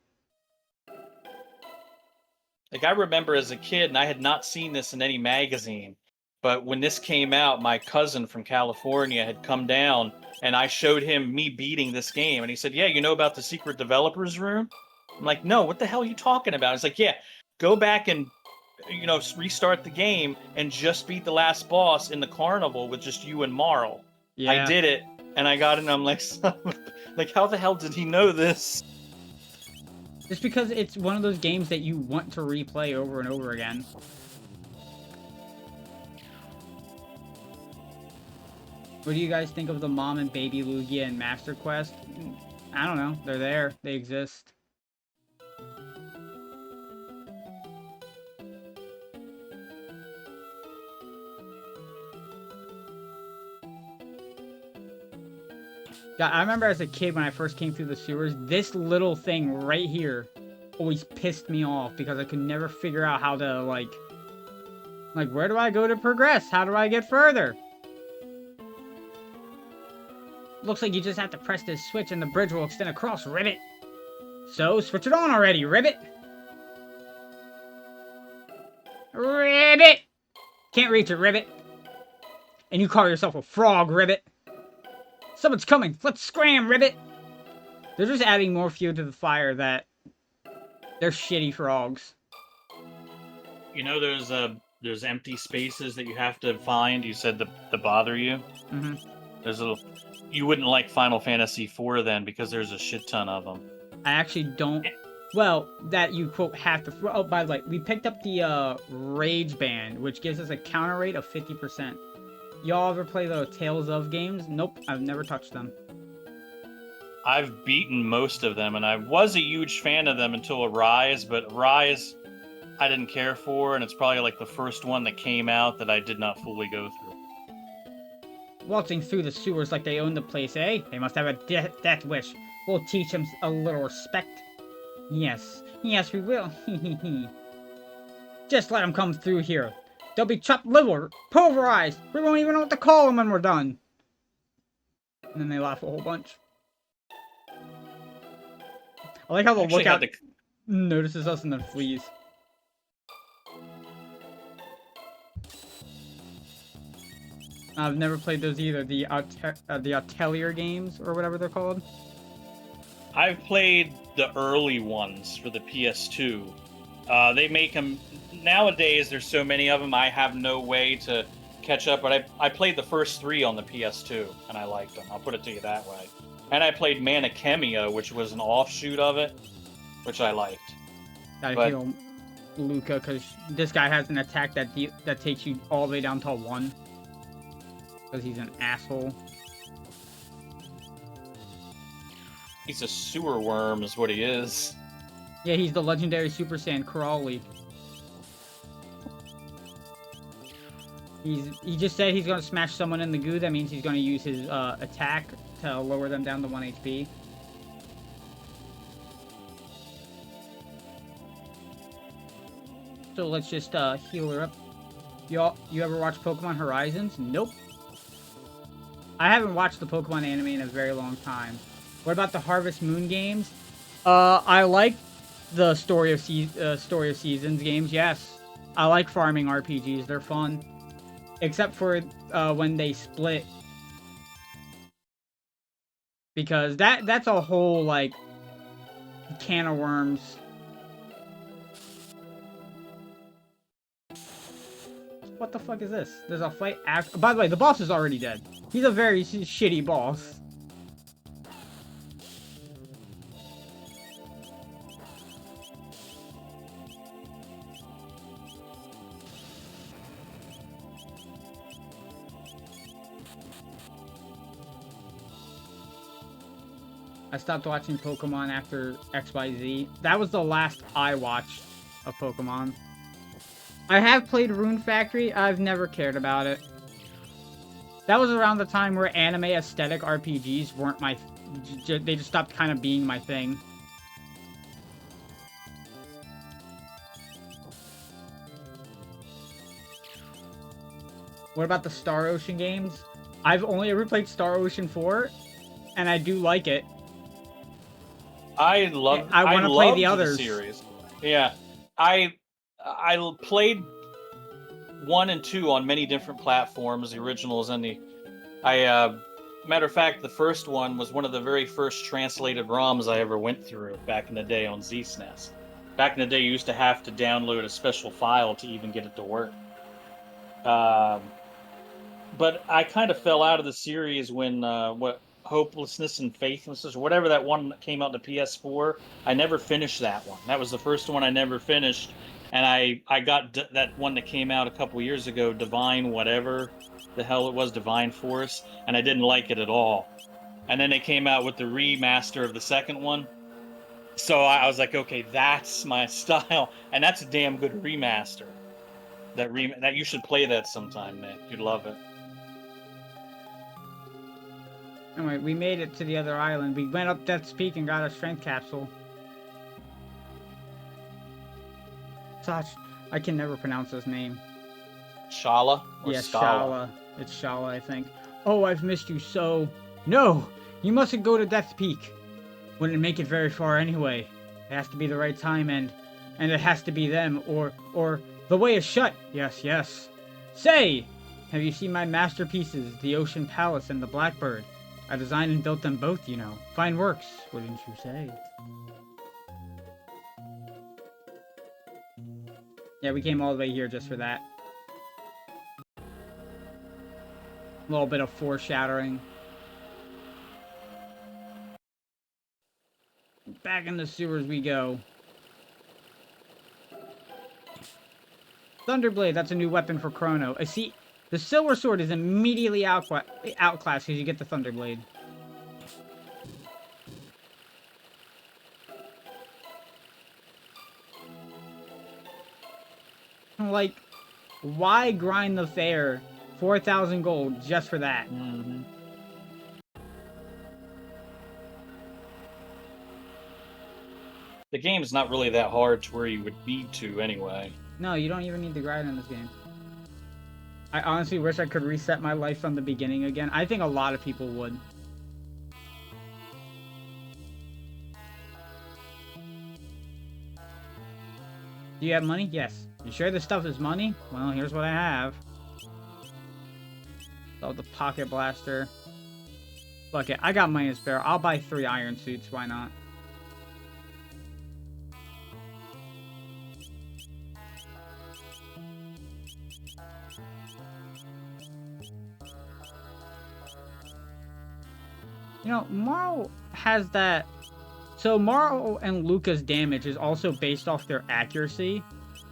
Like I remember as a kid, and I had not seen this in any magazine, but when this came out, my cousin from California had come down, and I showed him me beating this game, and he said, "Yeah, you know about the secret developers room?" I'm like, "No, what the hell are you talking about?" He's like, "Yeah, go back and restart the game and just beat the last boss in the carnival with just you and Marl." Yeah. I did it, and I got it, and I'm like, like, how the hell did he know this? Just because it's one of those games that you want to replay over and over again. What do you guys think of the Mom and Baby Lugia and Master Quest? I don't know. They're there. They exist. Yeah, I remember as a kid when I first came through the sewers, this little thing right here always pissed me off because I could never figure out how to, like, where do I go to progress? How do I get further? Looks like you just have to press this switch and the bridge will extend across, Ribbit. So, switch it on already, Ribbit. Ribbit! Can't reach it, Ribbit. And you call yourself a frog, Ribbit. Someone's coming. Let's scram, Ribbit. They're just adding more fuel to the fire that they're shitty frogs. You know, there's empty spaces that you have to find. You said that bother you. Mm-hmm. There's a little. You wouldn't like Final Fantasy IV then because there's a shit ton of them. I actually don't. Well, that you quote have to. Oh, by the way, we picked up the Rage Band, which gives us a counter rate of 50%. Y'all ever play the Tales of games? Nope, I've never touched them. I've beaten most of them, and I was a huge fan of them until Arise, but Arise I didn't care for, and it's probably like the first one that came out that I did not fully go through. Waltzing through the sewers like they own the place, eh? They must have a death wish. We'll teach them a little respect. Yes, we will. Just let them come through here. They'll be chopped liver, pulverized. We won't even know what to call them when we're done. And then they laugh a whole bunch. I like how the lookout notices us and then flees. I've never played those either. The Atelier games, or whatever they're called. I've played the early ones for the PS2. They make them... Nowadays, there's so many of them, I have no way to catch up. But I played the first 3 on the PS2, and I liked them. I'll put it to you that way. And I played Manakemia, which was an offshoot of it, which I liked. Gotta heal Luca, because this guy has an attack that takes you all the way down to 1. Because he's an asshole. He's a sewer worm is what he is. Yeah, he's the legendary Super Saiyan Crawley. He just said he's gonna smash someone in the goo. That means he's gonna use his attack to lower them down to 1 HP. So let's just heal her up. You ever watch Pokemon Horizons? Nope. I haven't watched the Pokemon anime in a very long time. What about the Harvest Moon games? I like the Story of Seasons games. Yes, I like farming RPGs. They're fun. Except for when they split, because that's a whole like can of worms. What the fuck is this? There's a fight after. By the way, the boss is already dead. He's a very shitty boss. I stopped watching Pokemon after XYZ. That was the last I watched of Pokemon. I have played Rune Factory. I've never cared about it. That was around the time where anime aesthetic RPGs weren't my... They just stopped kind of being my thing. What about the Star Ocean games? I've only ever played Star Ocean 4, and I do like it. I want to play the others. Series. Yeah, I played 1 and 2 on many different platforms, the originals and the. Matter of fact, the first one was one of the very first translated ROMs I ever went through back in the day on ZSNES. Back in the day, you used to have to download a special file to even get it to work. But I kind of fell out of the series when Hopelessness and Faithlessness, or whatever that one that came out to PS4. I never finished that one. That was the first one I never finished, and I got that one that came out a couple years ago, Divine whatever the hell it was, Divine Force, and I didn't like it at all. And then they came out with the remaster of the second one, so I was like, okay, that's my style, and that's a damn good remaster. That you should play that sometime, man. You'd love it. Anyway, we made it to the other island. We went up Death's Peak and got a strength capsule. Sach, I can never pronounce his name. Shala? Or yeah, Scala? Shala. It's Shala, I think. Oh, I've missed you so. No! You mustn't go to Death's Peak. Wouldn't make it very far anyway. It has to be the right time, and it has to be them, or the way is shut. Yes, yes. Say! Have you seen my masterpieces, the Ocean Palace and the Blackbird? I designed and built them both, you know. Fine works, wouldn't you say? Yeah, we came all the way here just for that. A little bit of foreshadowing. Back in the sewers we go. Thunderblade, that's a new weapon for Chrono. I see. The Silver Sword is immediately outclassed because you get the Thunderblade. Like, why grind the fair 4,000 gold just for that? Mm-hmm. The game's not really that hard to where you would need to anyway. No, you don't even need to grind in this game. I honestly wish I could reset my life from the beginning again. I think a lot of people would. Do you have money? Yes. You sure this stuff is money? Well, here's what I have. Oh, the pocket blaster. Fuck it. I got money to spare. I'll buy 3 iron suits. Why not? You know, Marl has that... So Marl and Luca's damage is also based off their accuracy.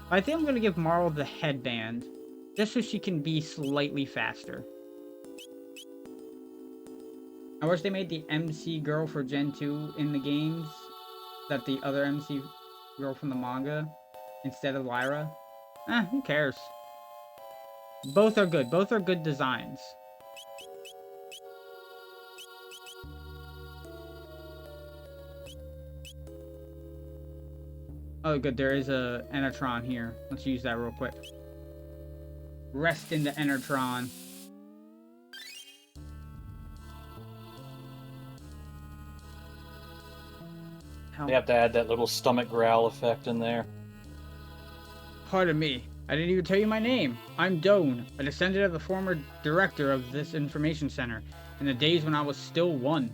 I think I'm going to give Marl the headband. Just so she can be slightly faster. I wish they made the MC girl for Gen 2 in the games that the other MC girl from the manga instead of Lyra. Who cares? Both are good. Both are good designs. Oh, good. There is a Enertron here. Let's use that real quick. Rest in the Enertron. They have to add that little stomach growl effect in there. Pardon me. I didn't even tell you my name. I'm Doan, a descendant of the former director of this information center, in the days when I was still one.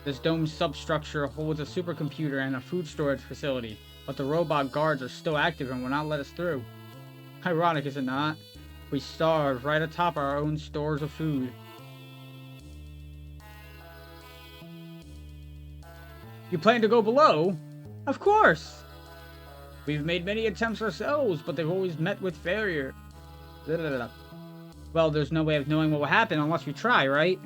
This dome's substructure holds a supercomputer and a food storage facility, but the robot guards are still active and will not let us through. Ironic, is it not? We starve right atop our own stores of food. You plan to go below? Of course! We've made many attempts ourselves, but they've always met with failure. Well, there's no way of knowing what will happen unless we try, right?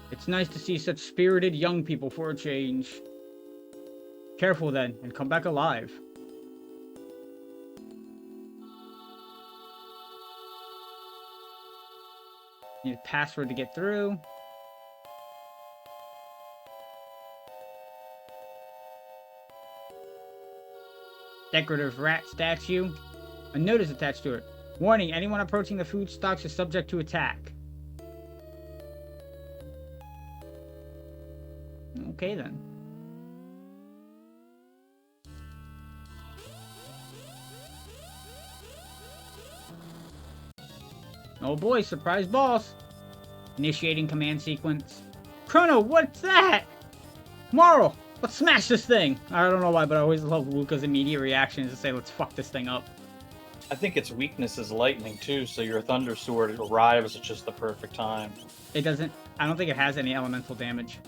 It's nice to see such spirited young people for a change. Careful then, and come back alive. Need a password to get through. Decorative rat statue. A note is attached to it. Warning, anyone approaching the food stocks is subject to attack. Okay then. Oh boy, surprise boss. Initiating command sequence. Chrono, what's that? Marl, let's smash this thing. I don't know why, but I always love Luca's immediate reaction to say, let's fuck this thing up. I think its weakness is lightning too, so your Thunder Sword arrives at just the perfect time. It doesn't, I don't think it has any elemental damage.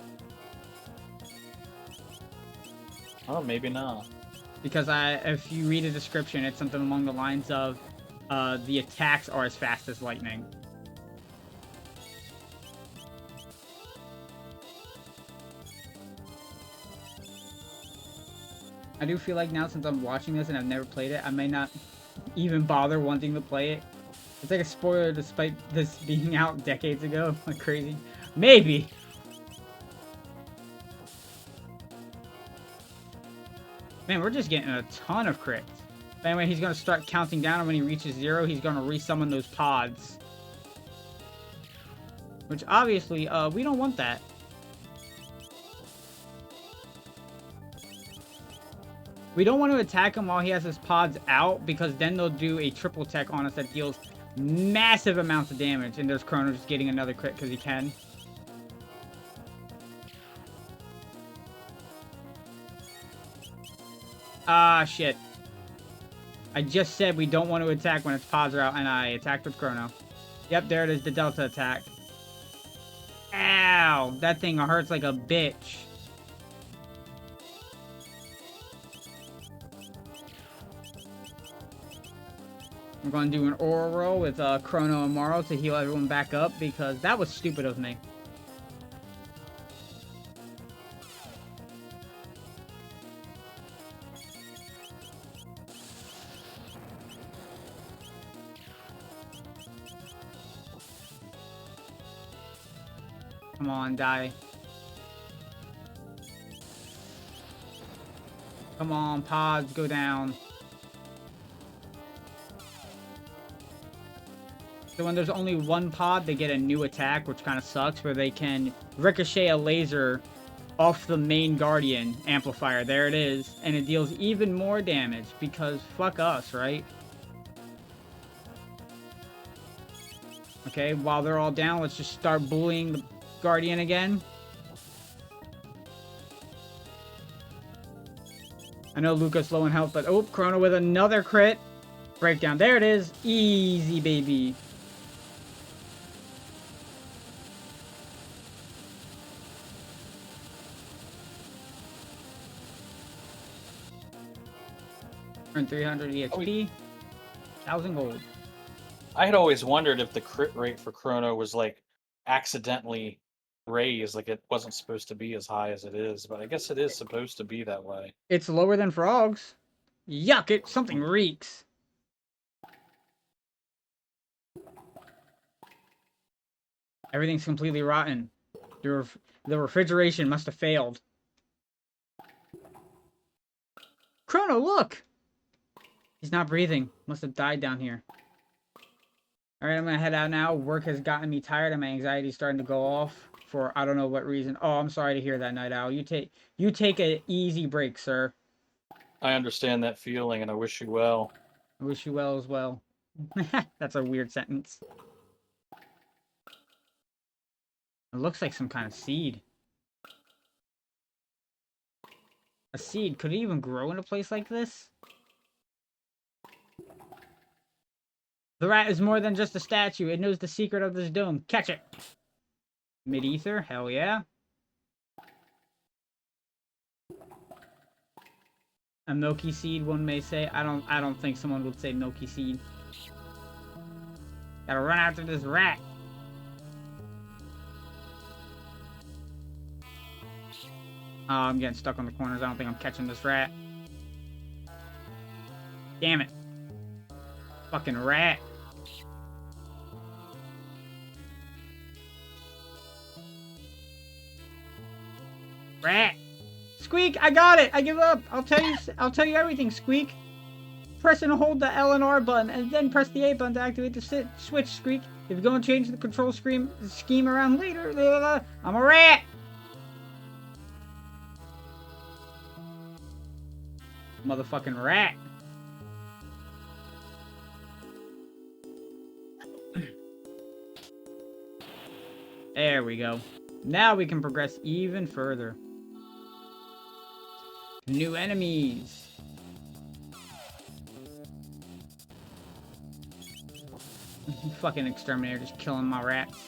Oh, maybe not. Because if you read a description, it's something along the lines of, the attacks are as fast as lightning. I do feel like now, since I'm watching this and I've never played it, I may not even bother wanting to play it. It's like a spoiler despite this being out decades ago. Like crazy. Maybe! Man, we're just getting a ton of crits. But anyway, he's going to start counting down, and when he reaches 0, he's going to resummon those pods. Which, obviously, we don't want that. We don't want to attack him while he has his pods out, because then they'll do a triple tech on us that deals massive amounts of damage. And there's Chrono just getting another crit because he can. Ah, shit. I just said we don't want to attack when its pods are out, and I attacked with Chrono. Yep, there it is, the Delta attack. Ow! That thing hurts like a bitch. We're going to do an aura roll with Chrono and Morrow to heal everyone back up, because that was stupid of me. Come on, die. Come on, pods, go down. So when there's only one pod, they get a new attack, which kind of sucks, where they can ricochet a laser off the main Guardian amplifier. There it is. And it deals even more damage, because fuck us, right? Okay, while they're all down, let's just start bullying the Guardian again. I know Luca's low in health, but oh, Chrono with another crit. Breakdown. There it is. Easy, baby. Earn 300 EXP. 1,000 gold. I had always wondered if the crit rate for Chrono was like accidentally raised, like it wasn't supposed to be as high as it is, but I guess it is supposed to be that way. It's lower than frogs. Yuck! Something reeks. Everything's completely rotten. The refrigeration must have failed. Chrono, look! He's not breathing. Must have died down here. Alright, I'm gonna head out now. Work has gotten me tired and my anxiety's starting to go off for I don't know what reason. Oh, I'm sorry to hear that, Night Owl. You take an easy break, sir. I understand that feeling and I wish you well. I wish you well as well. That's a weird sentence. It looks like some kind of seed. A seed? Could it even grow in a place like this? The rat is more than just a statue. It knows the secret of this dome. Catch it! Mid-ether? Hell yeah. A milky seed, one may say. I don't think someone would say milky seed. Gotta run after this rat. Oh, I'm getting stuck on the corners. I don't think I'm catching this rat. Damn it. Fucking rat. Rat. Squeak, I got it. I give up. I'll tell you everything, Squeak. Press and hold the L and R button, and then press the A button to activate the switch, Squeak. If you're going to change the control scheme around later, blah, blah, blah, I'm a rat. Motherfucking rat. There we go. Now we can progress even further. New enemies. Fucking exterminator just killing my rats.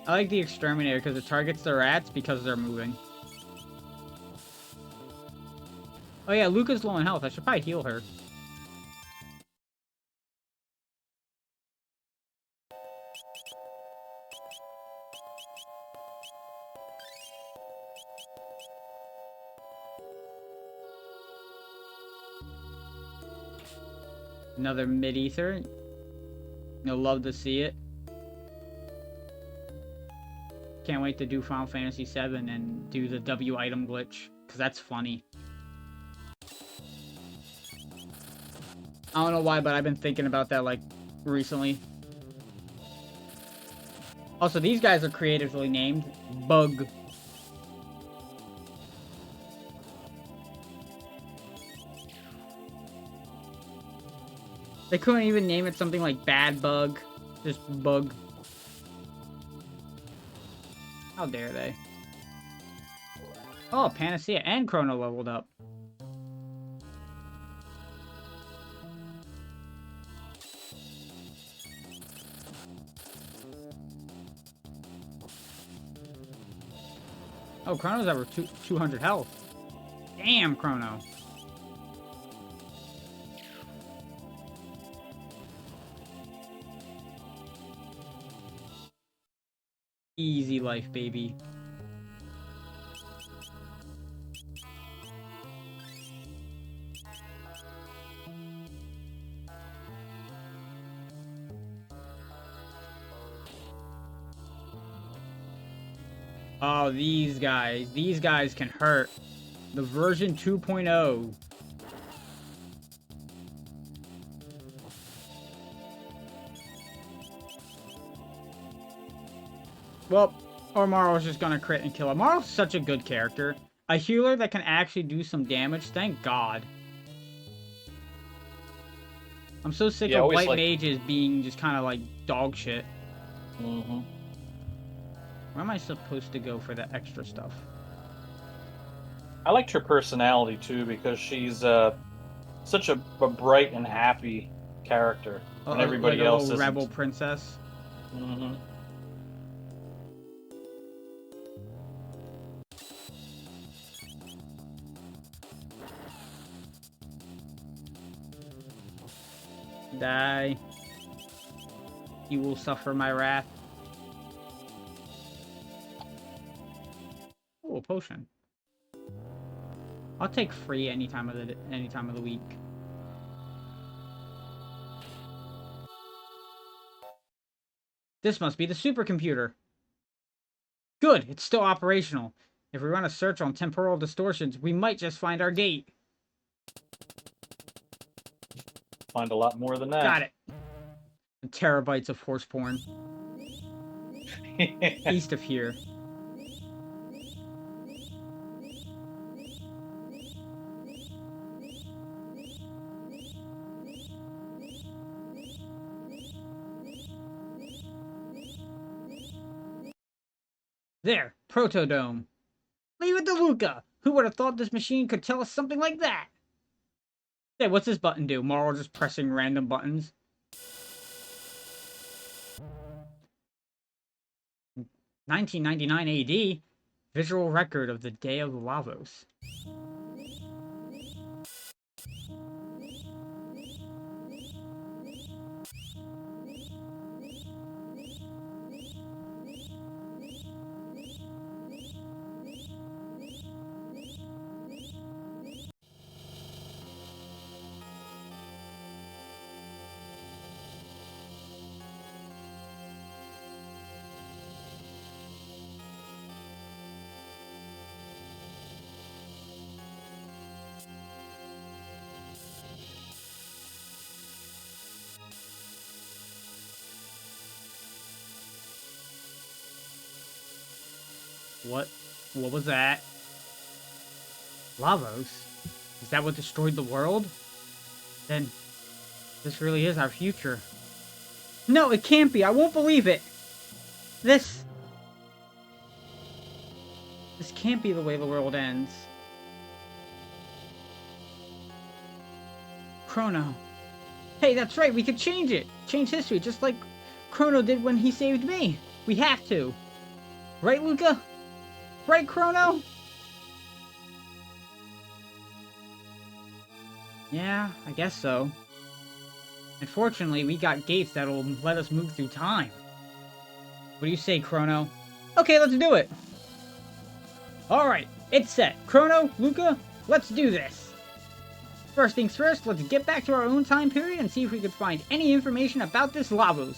I like the exterminator because it targets the rats because they're moving. Oh yeah, Luca's low on health. I should probably heal her. Another mid-ether. You'll love to see it. Can't wait to do Final Fantasy VII and do the W item glitch, because that's funny. I don't know why, but I've been thinking about that, like, recently. Also, these guys are creatively named. Bug. They couldn't even name it something like Bad Bug. Just Bug. How dare they? Oh, Panacea and Chrono leveled up. Oh, Chrono's over 200 health. Damn, Chrono. Easy life, baby. Oh, these guys. These guys can hurt. The version 2.0. Well, Ormaro's just gonna crit and kill him. Ormaro's such a good character. A healer that can actually do some damage. Thank God. I'm so sick of white mages being just kind of like dog shit. Mm-hmm. Where am I supposed to go for the extra stuff? I liked her personality too because she's such a bright and happy character, and everybody like else a is rebel princess. Mm-hmm. Die. You will suffer my wrath. Oh, a potion. I'll take free any time of the week. This must be the supercomputer. Good, it's still operational. If we run a search on temporal distortions, we might just find our gate. Find a lot more than that. Got it. And terabytes of horse porn. East of here. There, Protodome. Leave it to Luca. Who would have thought this machine could tell us something like that? Hey, what's this button do? Marl just pressing random buttons. 1999 AD. Visual record of the Day of the Lavos. What was that? Lavos? Is that what destroyed the world? Then, this really is our future. No, it can't be. I won't believe it. This can't be the way the world ends. Chrono. Hey, that's right. We could change it. Change history, just like Chrono did when he saved me. We have to. Right, Luca? Right, Chrono? Yeah, I guess so. Unfortunately, we got gates that'll let us move through time. What do you say, Chrono? Okay, let's do it! Alright, it's set. Chrono, Luca, let's do this! First things first, let's get back to our own time period and see if we could find any information about this Lavos.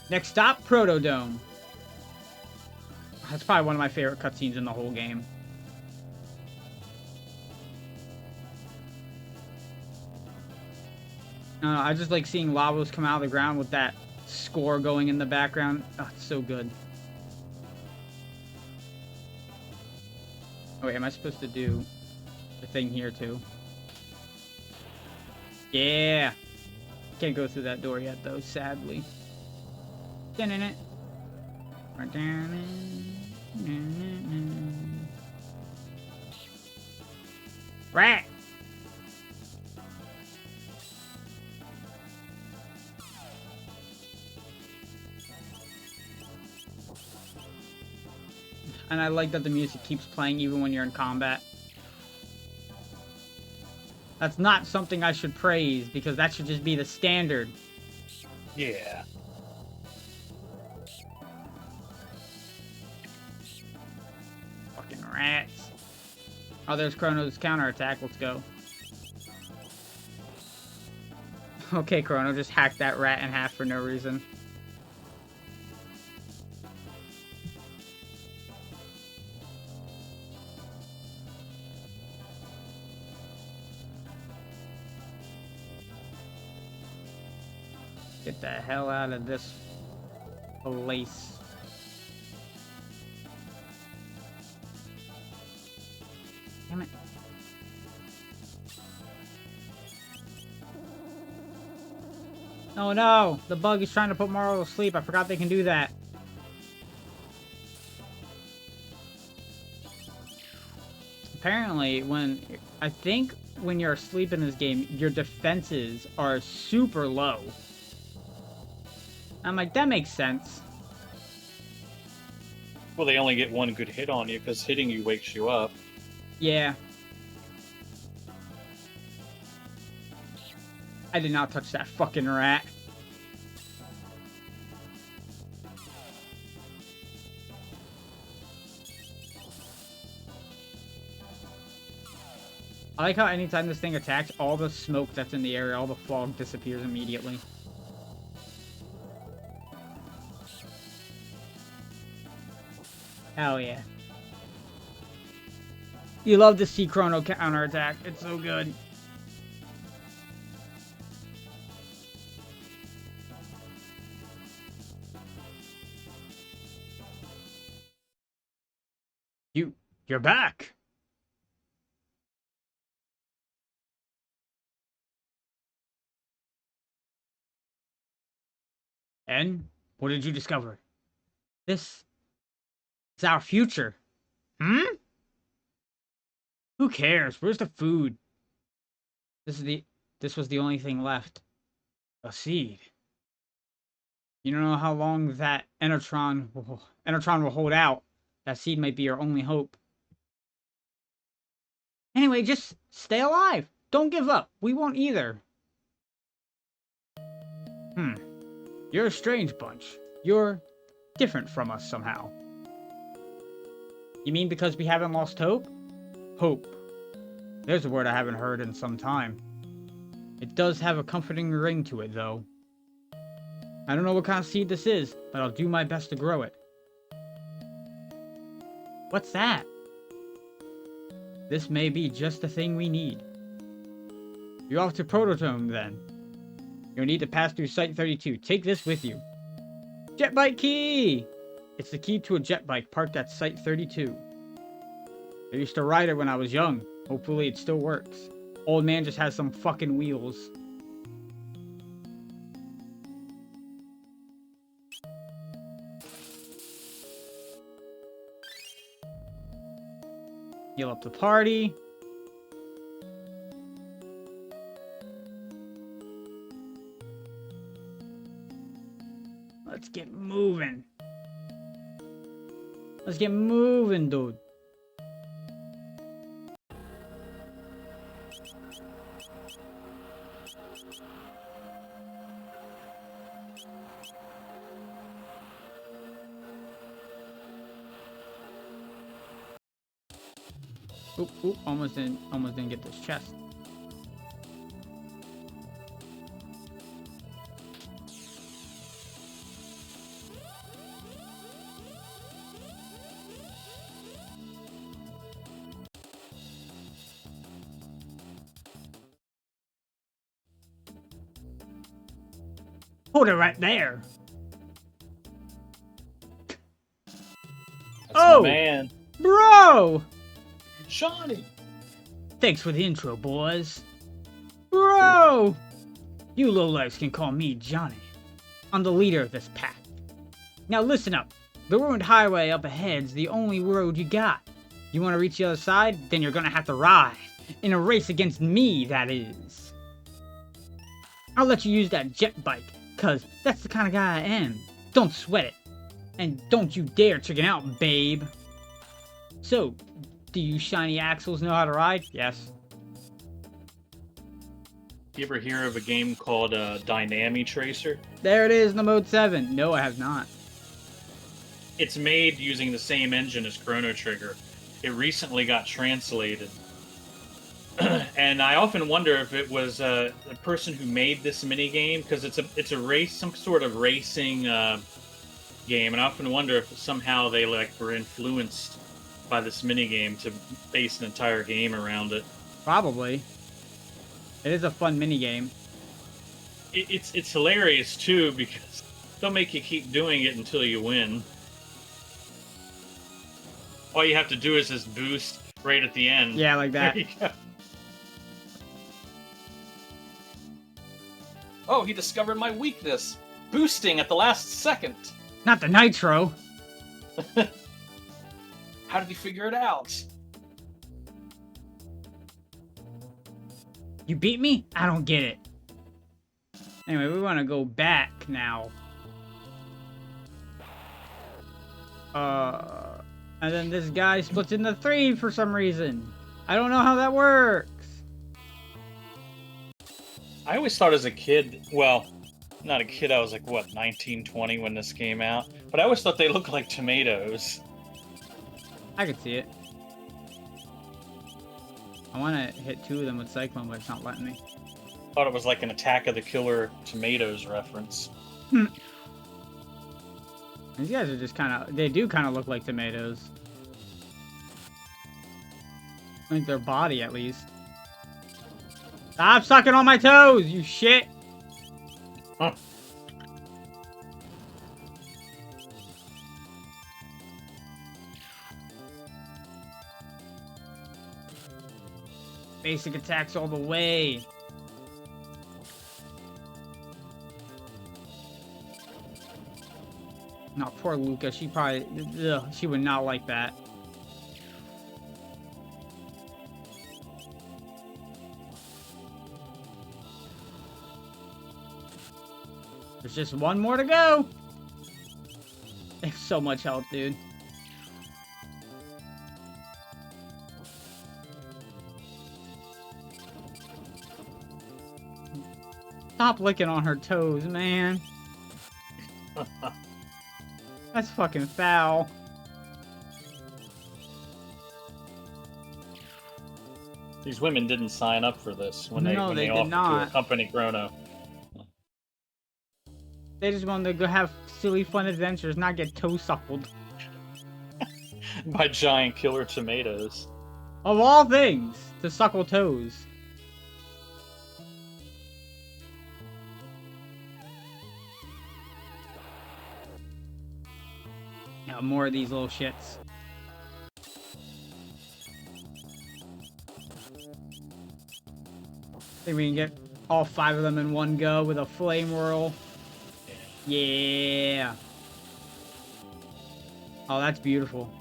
Next stop, Protodome. That's probably one of my favorite cutscenes in the whole game. I just like seeing Lavos come out of the ground with that score going in the background. Oh, it's so good. Oh wait, am I supposed to do the thing here too? Yeah! Can't go through that door yet though, sadly. Dun-dun-dun. Rat! And I like that the music keeps playing even when you're in combat. That's not something I should praise, because that should just be the standard. Yeah. Fucking rats. Oh, there's Chrono's counterattack. Let's go. Okay, Chrono, just hack that rat in half for no reason. Get the hell out of this place. Damn it. Oh no! The bug is trying to put Marl to sleep. I forgot they can do that. Apparently, I think when you're asleep in this game, your defenses are super low. I'm like, that makes sense. Well, they only get one good hit on you, because hitting you wakes you up. Yeah. I did not touch that fucking rat. I like how anytime this thing attacks, all the smoke that's in the area, all the fog disappears immediately. Hell yeah. You love to see Chrono counterattack. It's so good. You're back. And what did you discover? This is our future. Hmm? Who cares? Where's the food? This was the only thing left. A seed. You don't know how long that Enotron will hold out. That seed might be our only hope. Anyway, just stay alive. Don't give up. We won't either. You're a strange bunch. You're different from us somehow. You mean because we haven't lost hope? Hope. There's a word I haven't heard in some time. It does have a comforting ring to it, though. I don't know what kind of seed this is, but I'll do my best to grow it. What's that? This may be just the thing we need. You're off to Prototome, then. You'll need to pass through Site 32. Take this with you. Jet bike key! It's the key to a jet bike parked at Site 32. I used to ride it when I was young. Hopefully it still works. Old man just has some fucking wheels. Heal up the party. Let's get moving. Let's get moving, dude. Oop, almost didn't get this chest. Hold it right there. That's Oh, my man. Bro! Johnny! Thanks for the intro, boys. Bro! You lowlifes can call me Johnny. I'm the leader of this pack. Now listen up. The ruined highway up ahead's the only road you got. You want to reach the other side? Then you're gonna have to ride. In a race against me, that is. I'll let you use that jet bike, cause that's the kind of guy I am. Don't sweat it. And don't you dare chicken out, babe. So, do you shiny axles know how to ride? Yes. You ever hear of a game called Dynami Tracer? There it is in the Mode 7. No, I have not. It's made using the same engine as Chrono Trigger. It recently got translated. And I often wonder if it was the person who made this minigame, because it's a race, some sort of racing game, and I often wonder if somehow they were influenced by this minigame to base an entire game around it. Probably. It is a fun minigame. It's hilarious too, because they'll make you keep doing it until you win. All you have to do is just boost right at the end. Yeah, like that. There you go. Oh, he discovered my weakness. Boosting at the last second. Not the nitro. How did he figure it out? You beat me? I don't get it. Anyway, we want to go back now. And then this guy splits into 3 for some reason. I don't know how that works. I always thought as a kid, well, not a kid, I was like, what, 19, 20 when this came out? But I always thought they looked like tomatoes. I could see it. I want to hit 2 of them with Cyclone, but it's not letting me. Thought it was like an Attack of the Killer Tomatoes reference. These guys are just kind of... They do kind of look like tomatoes. Like their body, at least. Stop sucking on my toes, you shit! Huh. Basic attacks all the way. No, poor Luca. She probably... Ugh, she would not like that. There's just one more to go. They have so much health, dude. Stop licking on her toes, man. That's fucking foul. These women didn't sign up for this when No, they they did offered not. to accompany Chrono. They just wanted to go have silly fun adventures, not get toe suckled. By giant killer tomatoes. Of all things, to suckle toes. Now more of these little shits. Think we can get all 5 of them in one go with a flame whirl. Yeah. Oh, that's beautiful.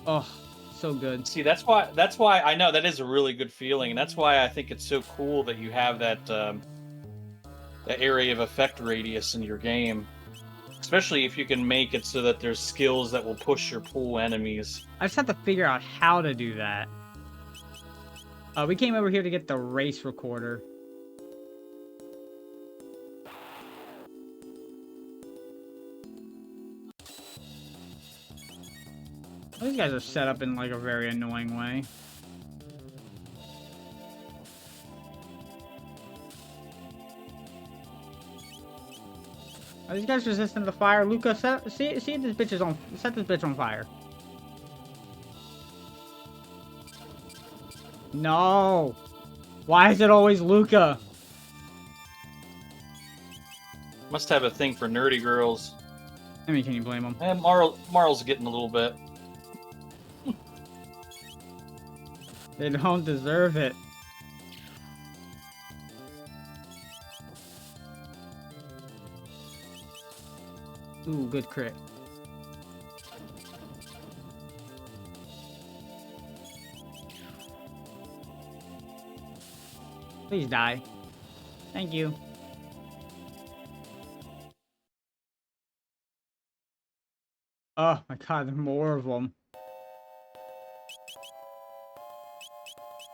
Oh, so good. See, that's why I know that is a really good feeling, and that's why I think it's so cool that you have that that area of effect radius in your game. Especially if you can make it so that there's skills that will push your pool enemies. I just have to figure out how to do that. We came over here to get the race recorder. These guys are set up in like a very annoying way. Are these guys resistant to fire? Luca, see if this bitch is on. Set this bitch on fire. No. Why is it always Luca? Must have a thing for nerdy girls. I mean, can you blame him? And Marl's getting a little bit. They don't deserve it. Ooh, good crit. Please die. Thank you. Oh my god, there are more of them.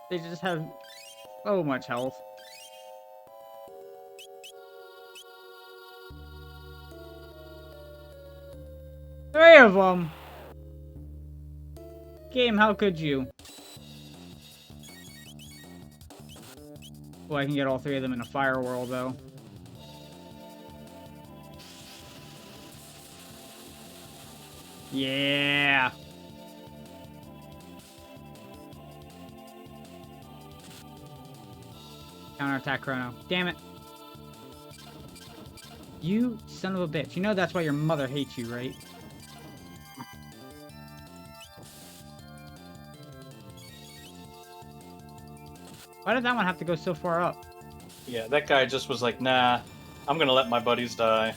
They just have so much health. Three of them! Game, how could you? Well, I can get all 3 of them in a fire whirl, though. Yeah! Counterattack Chrono. Damn it. You son of a bitch. You know that's why your mother hates you, right? Why did that one have to go so far up? Yeah, that guy just was like, nah, I'm gonna let my buddies die.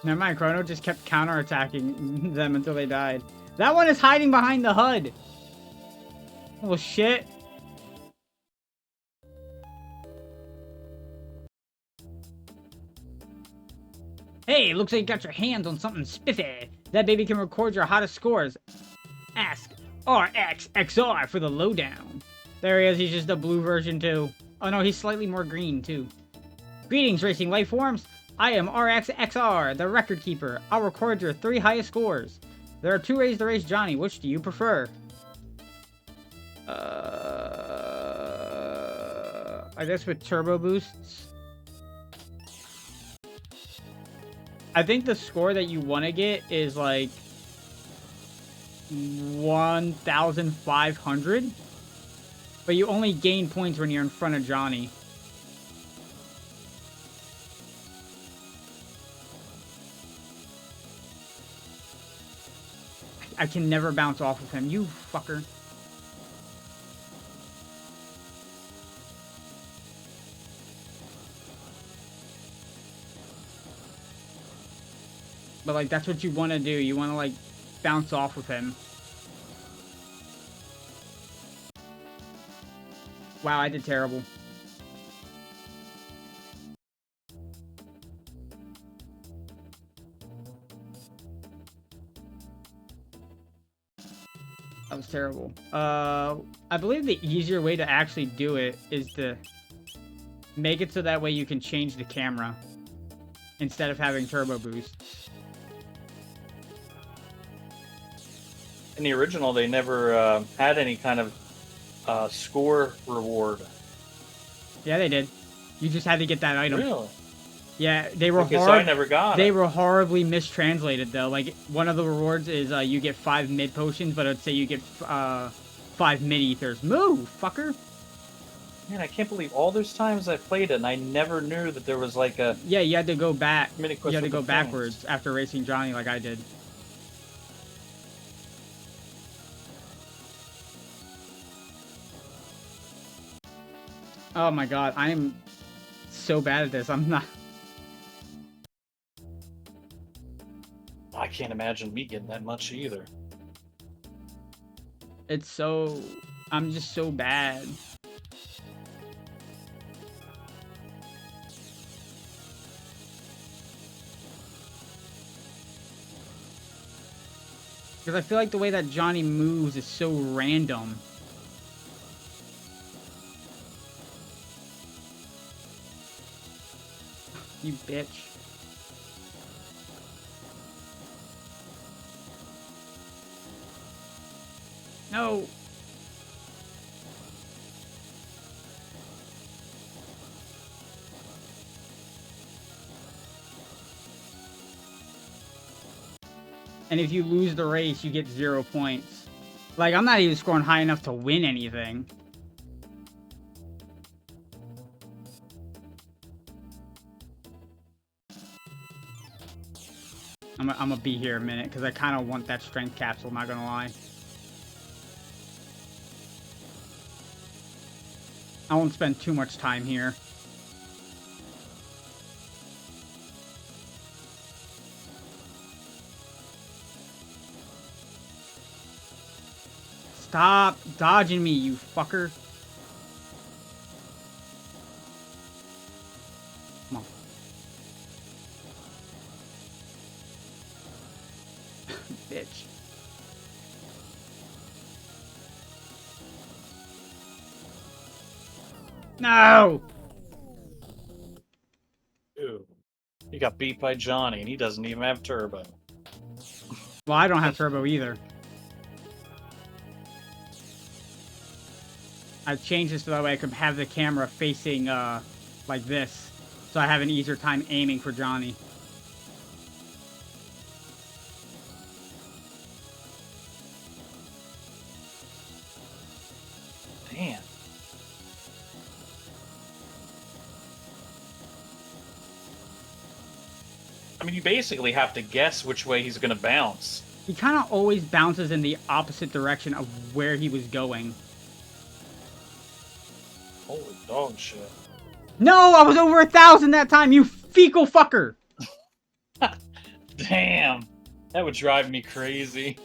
Never mind, Chrono just kept counterattacking them until they died. That one is hiding behind the HUD! Oh shit. Hey, looks like you got your hands on something spiffy. That baby can record your hottest scores. Ask RXXR for the lowdown. There he is. He's just a blue version too. Oh no, he's slightly more green too. Greetings, racing life forms. I am RXXR, the record keeper. I'll record your 3 highest scores. There are 2 ways to race Johnny. Which do you prefer? I guess with turbo boosts. I think the score that you want to get is like 1,500. But you only gain points when you're in front of Johnny. I can never bounce off of him, you fucker. But, like, that's what you want to do. You want to, like, bounce off of him. Wow, I did terrible. That was terrible. I believe the easier way to actually do it is to make it so that way you can change the camera instead of having turbo boosts. In the original, they never had any kind of score reward. Yeah, they did. You just had to get that item. Really? Yeah, they were Because I never got They it. were horribly mistranslated though. Like one of the rewards is you get 5 mid potions, but it'd say you get 5 mid ethers. Move, fucker. Man, I can't believe all those times I played it, and I never knew that there was like a Yeah, you had to go back. mini quest. You had to with go the backwards points. after racing Johnny, like I did. Oh my god, I am so bad at this. I'm not. I can't imagine me getting that much either. It's so. I'm just so bad. Because I feel like the way that Johnny moves is so random. You bitch. No. And if you lose the race, you get 0 points. Like, I'm not even scoring high enough to win anything. I'm gonna be here a minute, because I kind of want that strength capsule, not gonna lie. I won't spend too much time here. Stop dodging me, you fucker. Come on. Bitch. No! Ew. You got beat by Johnny, and he doesn't even have turbo. Well, I don't have turbo either. I've changed this so that way I could have the camera facing, like this. So I have an easier time aiming for Johnny. Damn. I mean, you basically have to guess which way he's going to bounce. He kind of always bounces in the opposite direction of where he was going. Holy dog shit. No, I was over 1,000 that time, you fecal fucker! Damn. That would drive me crazy.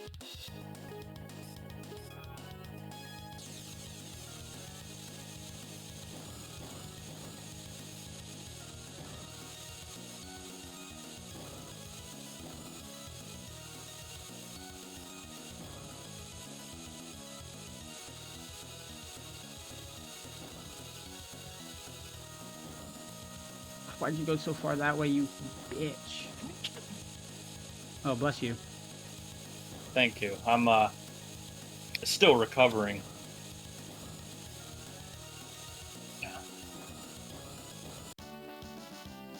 Why'd you go so far that way, you bitch? Oh, bless you. Thank you. I'm still recovering.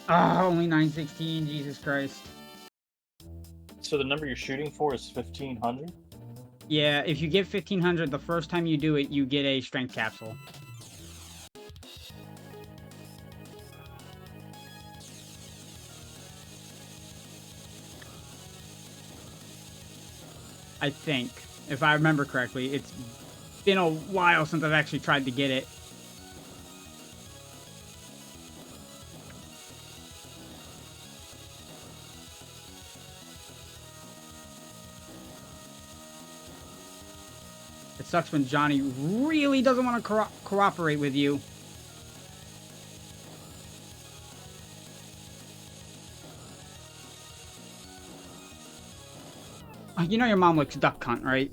Ah, only 916. Jesus Christ. So the number you're shooting for is 1500? Yeah, if you get 1500 the first time you do it, you get a strength capsule. I think, if I remember correctly. It's been a while since I've actually tried to get it. It sucks when Johnny really doesn't want to cooperate with you. You know your mom likes duck hunt, right?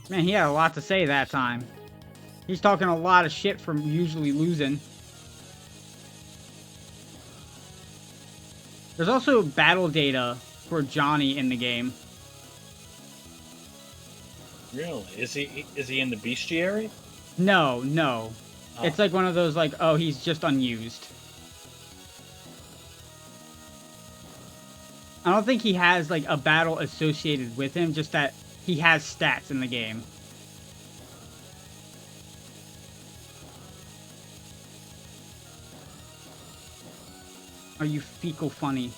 Man, he had a lot to say that time. He's talking a lot of shit from usually losing. There's also battle data for Johnny in the game. Really? Is he in the bestiary? No, no. Oh. It's like one of those, like, oh, he's just unused. I don't think he has, like, a battle associated with him, just that he has stats in the game. Are you fecal funny?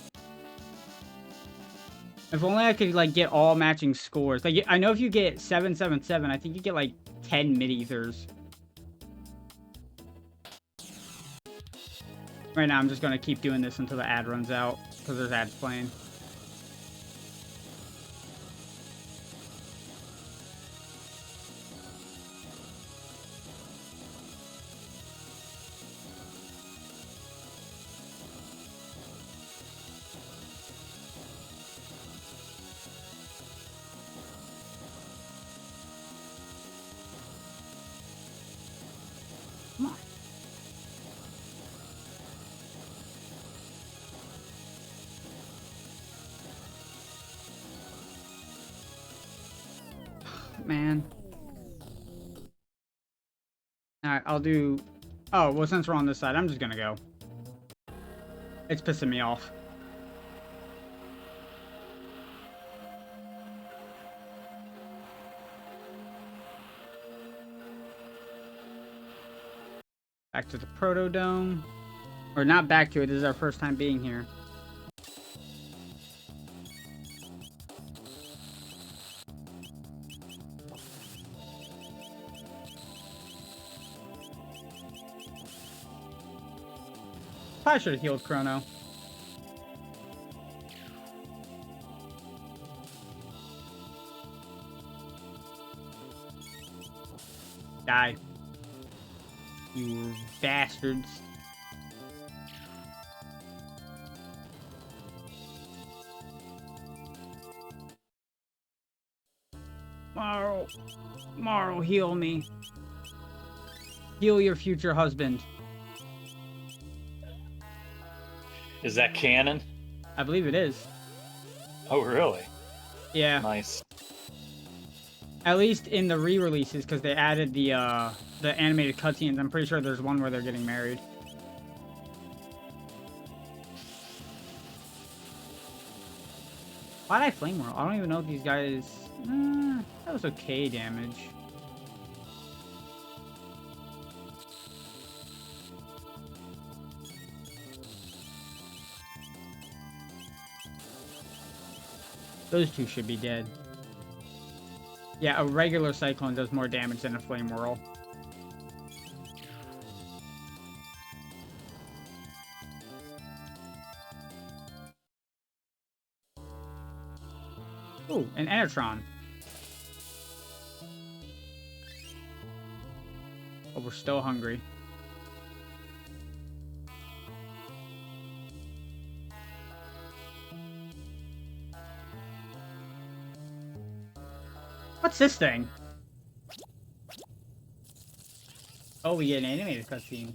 If only I could, like, get all matching scores. Like, I know if you get 777, I think you get, like, 10 mid-ethers. Right now, I'm just gonna keep doing this until the ad runs out, because there's ads playing. Come on. Man. Alright, I'll do... Oh, well, since we're on this side, I'm just gonna go. It's pissing me off. Back to the Protodome. Or not back to it, this is our first time being here. Probably should have healed Chrono. Die. You bastards. Morrow, heal me. Heal your future husband. Is that canon? I believe it is. Oh, really? Yeah. Nice. At least in the re-releases, because they added the animated cutscenes. I'm pretty sure there's one where they're getting married. Why'd I flame roll? I don't even know if these guys... that was okay damage. Those two should be dead. Yeah, a regular cyclone does more damage than a flame whirl. Ooh, an Enertron. But we're still hungry. What's this thing? Oh, we get an animated cutscene.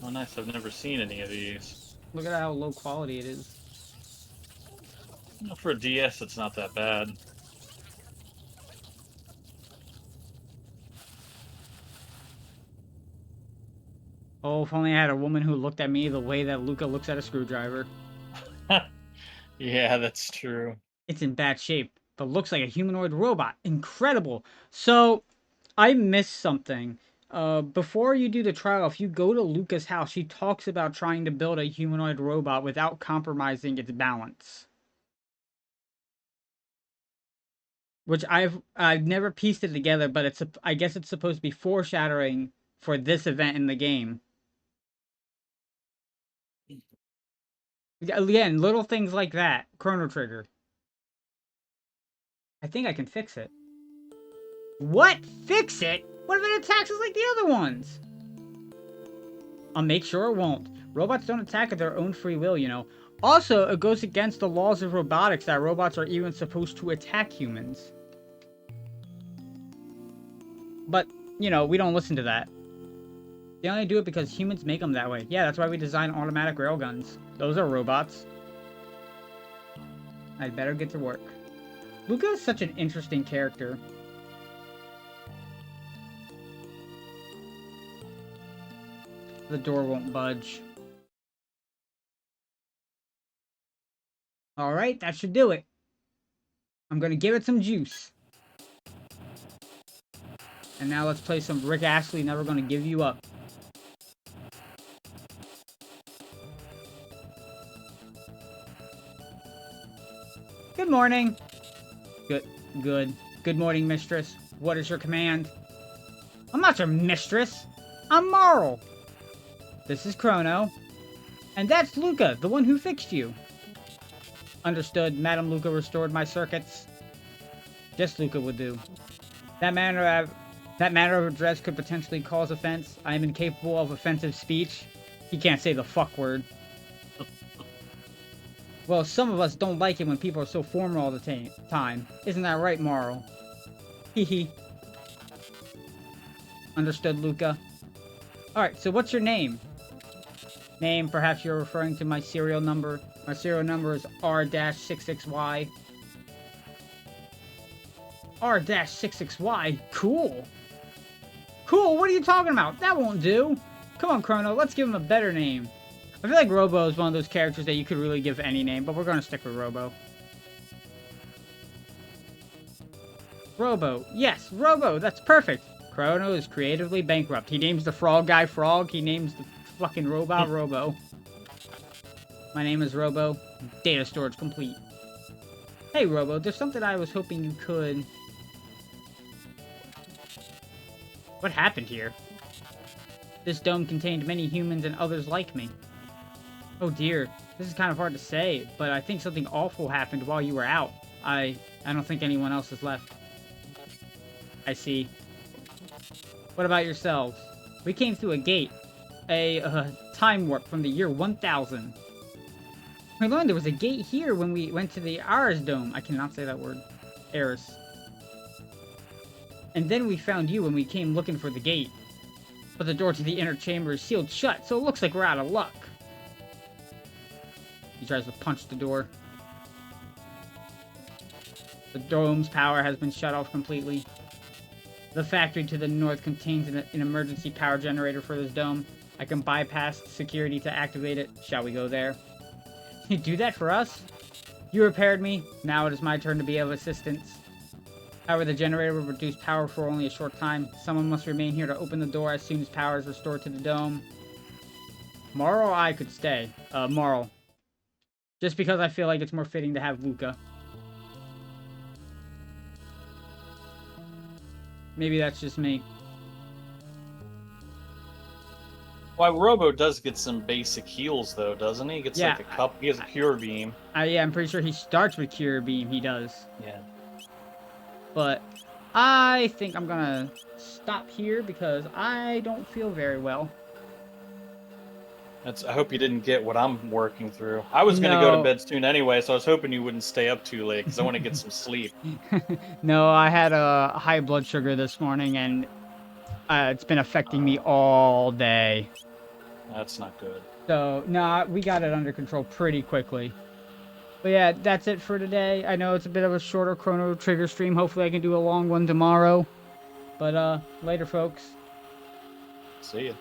Oh, nice. I've never seen any of these. Look at how low quality it is. Well, for a DS, it's not that bad. Oh, if only I had a woman who looked at me the way that Luca looks at a screwdriver. Yeah, that's true. It's in bad shape, but looks like a humanoid robot. Incredible. So, I missed something. Before you do the trial, if you go to Luca's house, he talks about trying to build a humanoid robot without compromising its balance. Which I've never pieced it together, but I guess it's supposed to be foreshadowing for this event in the game. Again, little things like that. Chrono Trigger. I think I can fix it. What? Fix it? What if it attacks us like the other ones? I'll make sure it won't. Robots don't attack of their own free will, you know. Also, it goes against the laws of robotics that robots are even supposed to attack humans. But, you know, we don't listen to that. They only do it because humans make them that way. Yeah, that's why we design automatic railguns. Those are robots. I'd better get to work. Luca is such an interesting character. The door won't budge. Alright, that should do it. I'm gonna give it some juice. And now let's play some Rick Astley, Never Gonna Give You Up. Good morning. Good morning, mistress. What is your command? I'm not your mistress. I'm Marl. This is Chrono. And that's Luca, the one who fixed you. Understood. Madam Luca restored my circuits. Just Luca would do. That manner of address could potentially cause offense. I am incapable of offensive speech. He can't say the fuck word. Well, some of us don't like it when people are so formal all the time. Isn't that right, Marl? Hee. Understood, Luca. Alright, so what's your name? Name, perhaps you're referring to my serial number. My serial number is R-66Y. R-66Y? Cool. Cool, what are you talking about? That won't do. Come on, Chrono, let's give him a better name. I feel like Robo is one of those characters that you could really give any name, but we're going to stick with Robo. Robo. Yes, Robo. That's perfect. Chrono is creatively bankrupt. He names the frog guy Frog. He names the fucking robot Robo. My name is Robo. Data storage complete. Hey, Robo. There's something I was hoping you could... What happened here? This dome contained many humans and others like me. Oh dear, this is kind of hard to say, but I think something awful happened while you were out. I don't think anyone else is left. I see. What about yourselves? We came through a gate. A time warp from the year 1000. We learned there was a gate here when we went to the Ares Dome. I cannot say that word. Ares. And then we found you when we came looking for the gate. But the door to the inner chamber is sealed shut, so it looks like we're out of luck. He tries to punch the door. The dome's power has been shut off completely. The factory to the north contains an emergency power generator for this dome. I can bypass security to activate it. Shall we go there? You do that for us? You repaired me. Now it is my turn to be of assistance. However, the generator will reduce power for only a short time. Someone must remain here to open the door as soon as power is restored to the dome. Marl or I could stay. Marl. Just because I feel like it's more fitting to have Luca. Maybe that's just me. Well, Robo does get some basic heals, though, doesn't he? He gets like a cup. He has a Cure Beam. Yeah, I'm pretty sure he starts with Cure Beam. He does. Yeah. But I think I'm gonna stop here because I don't feel very well. I hope you didn't get what I'm working through. I was going to go to No. bed soon anyway, so I was hoping you wouldn't stay up too late because I want to get some sleep. No, I had a high blood sugar this morning, and it's been affecting me all day. That's not good. So, nah, we got it under control pretty quickly. But yeah, that's it for today. I know it's a bit of a shorter Chrono Trigger stream. Hopefully I can do a long one tomorrow. But later, folks. See ya.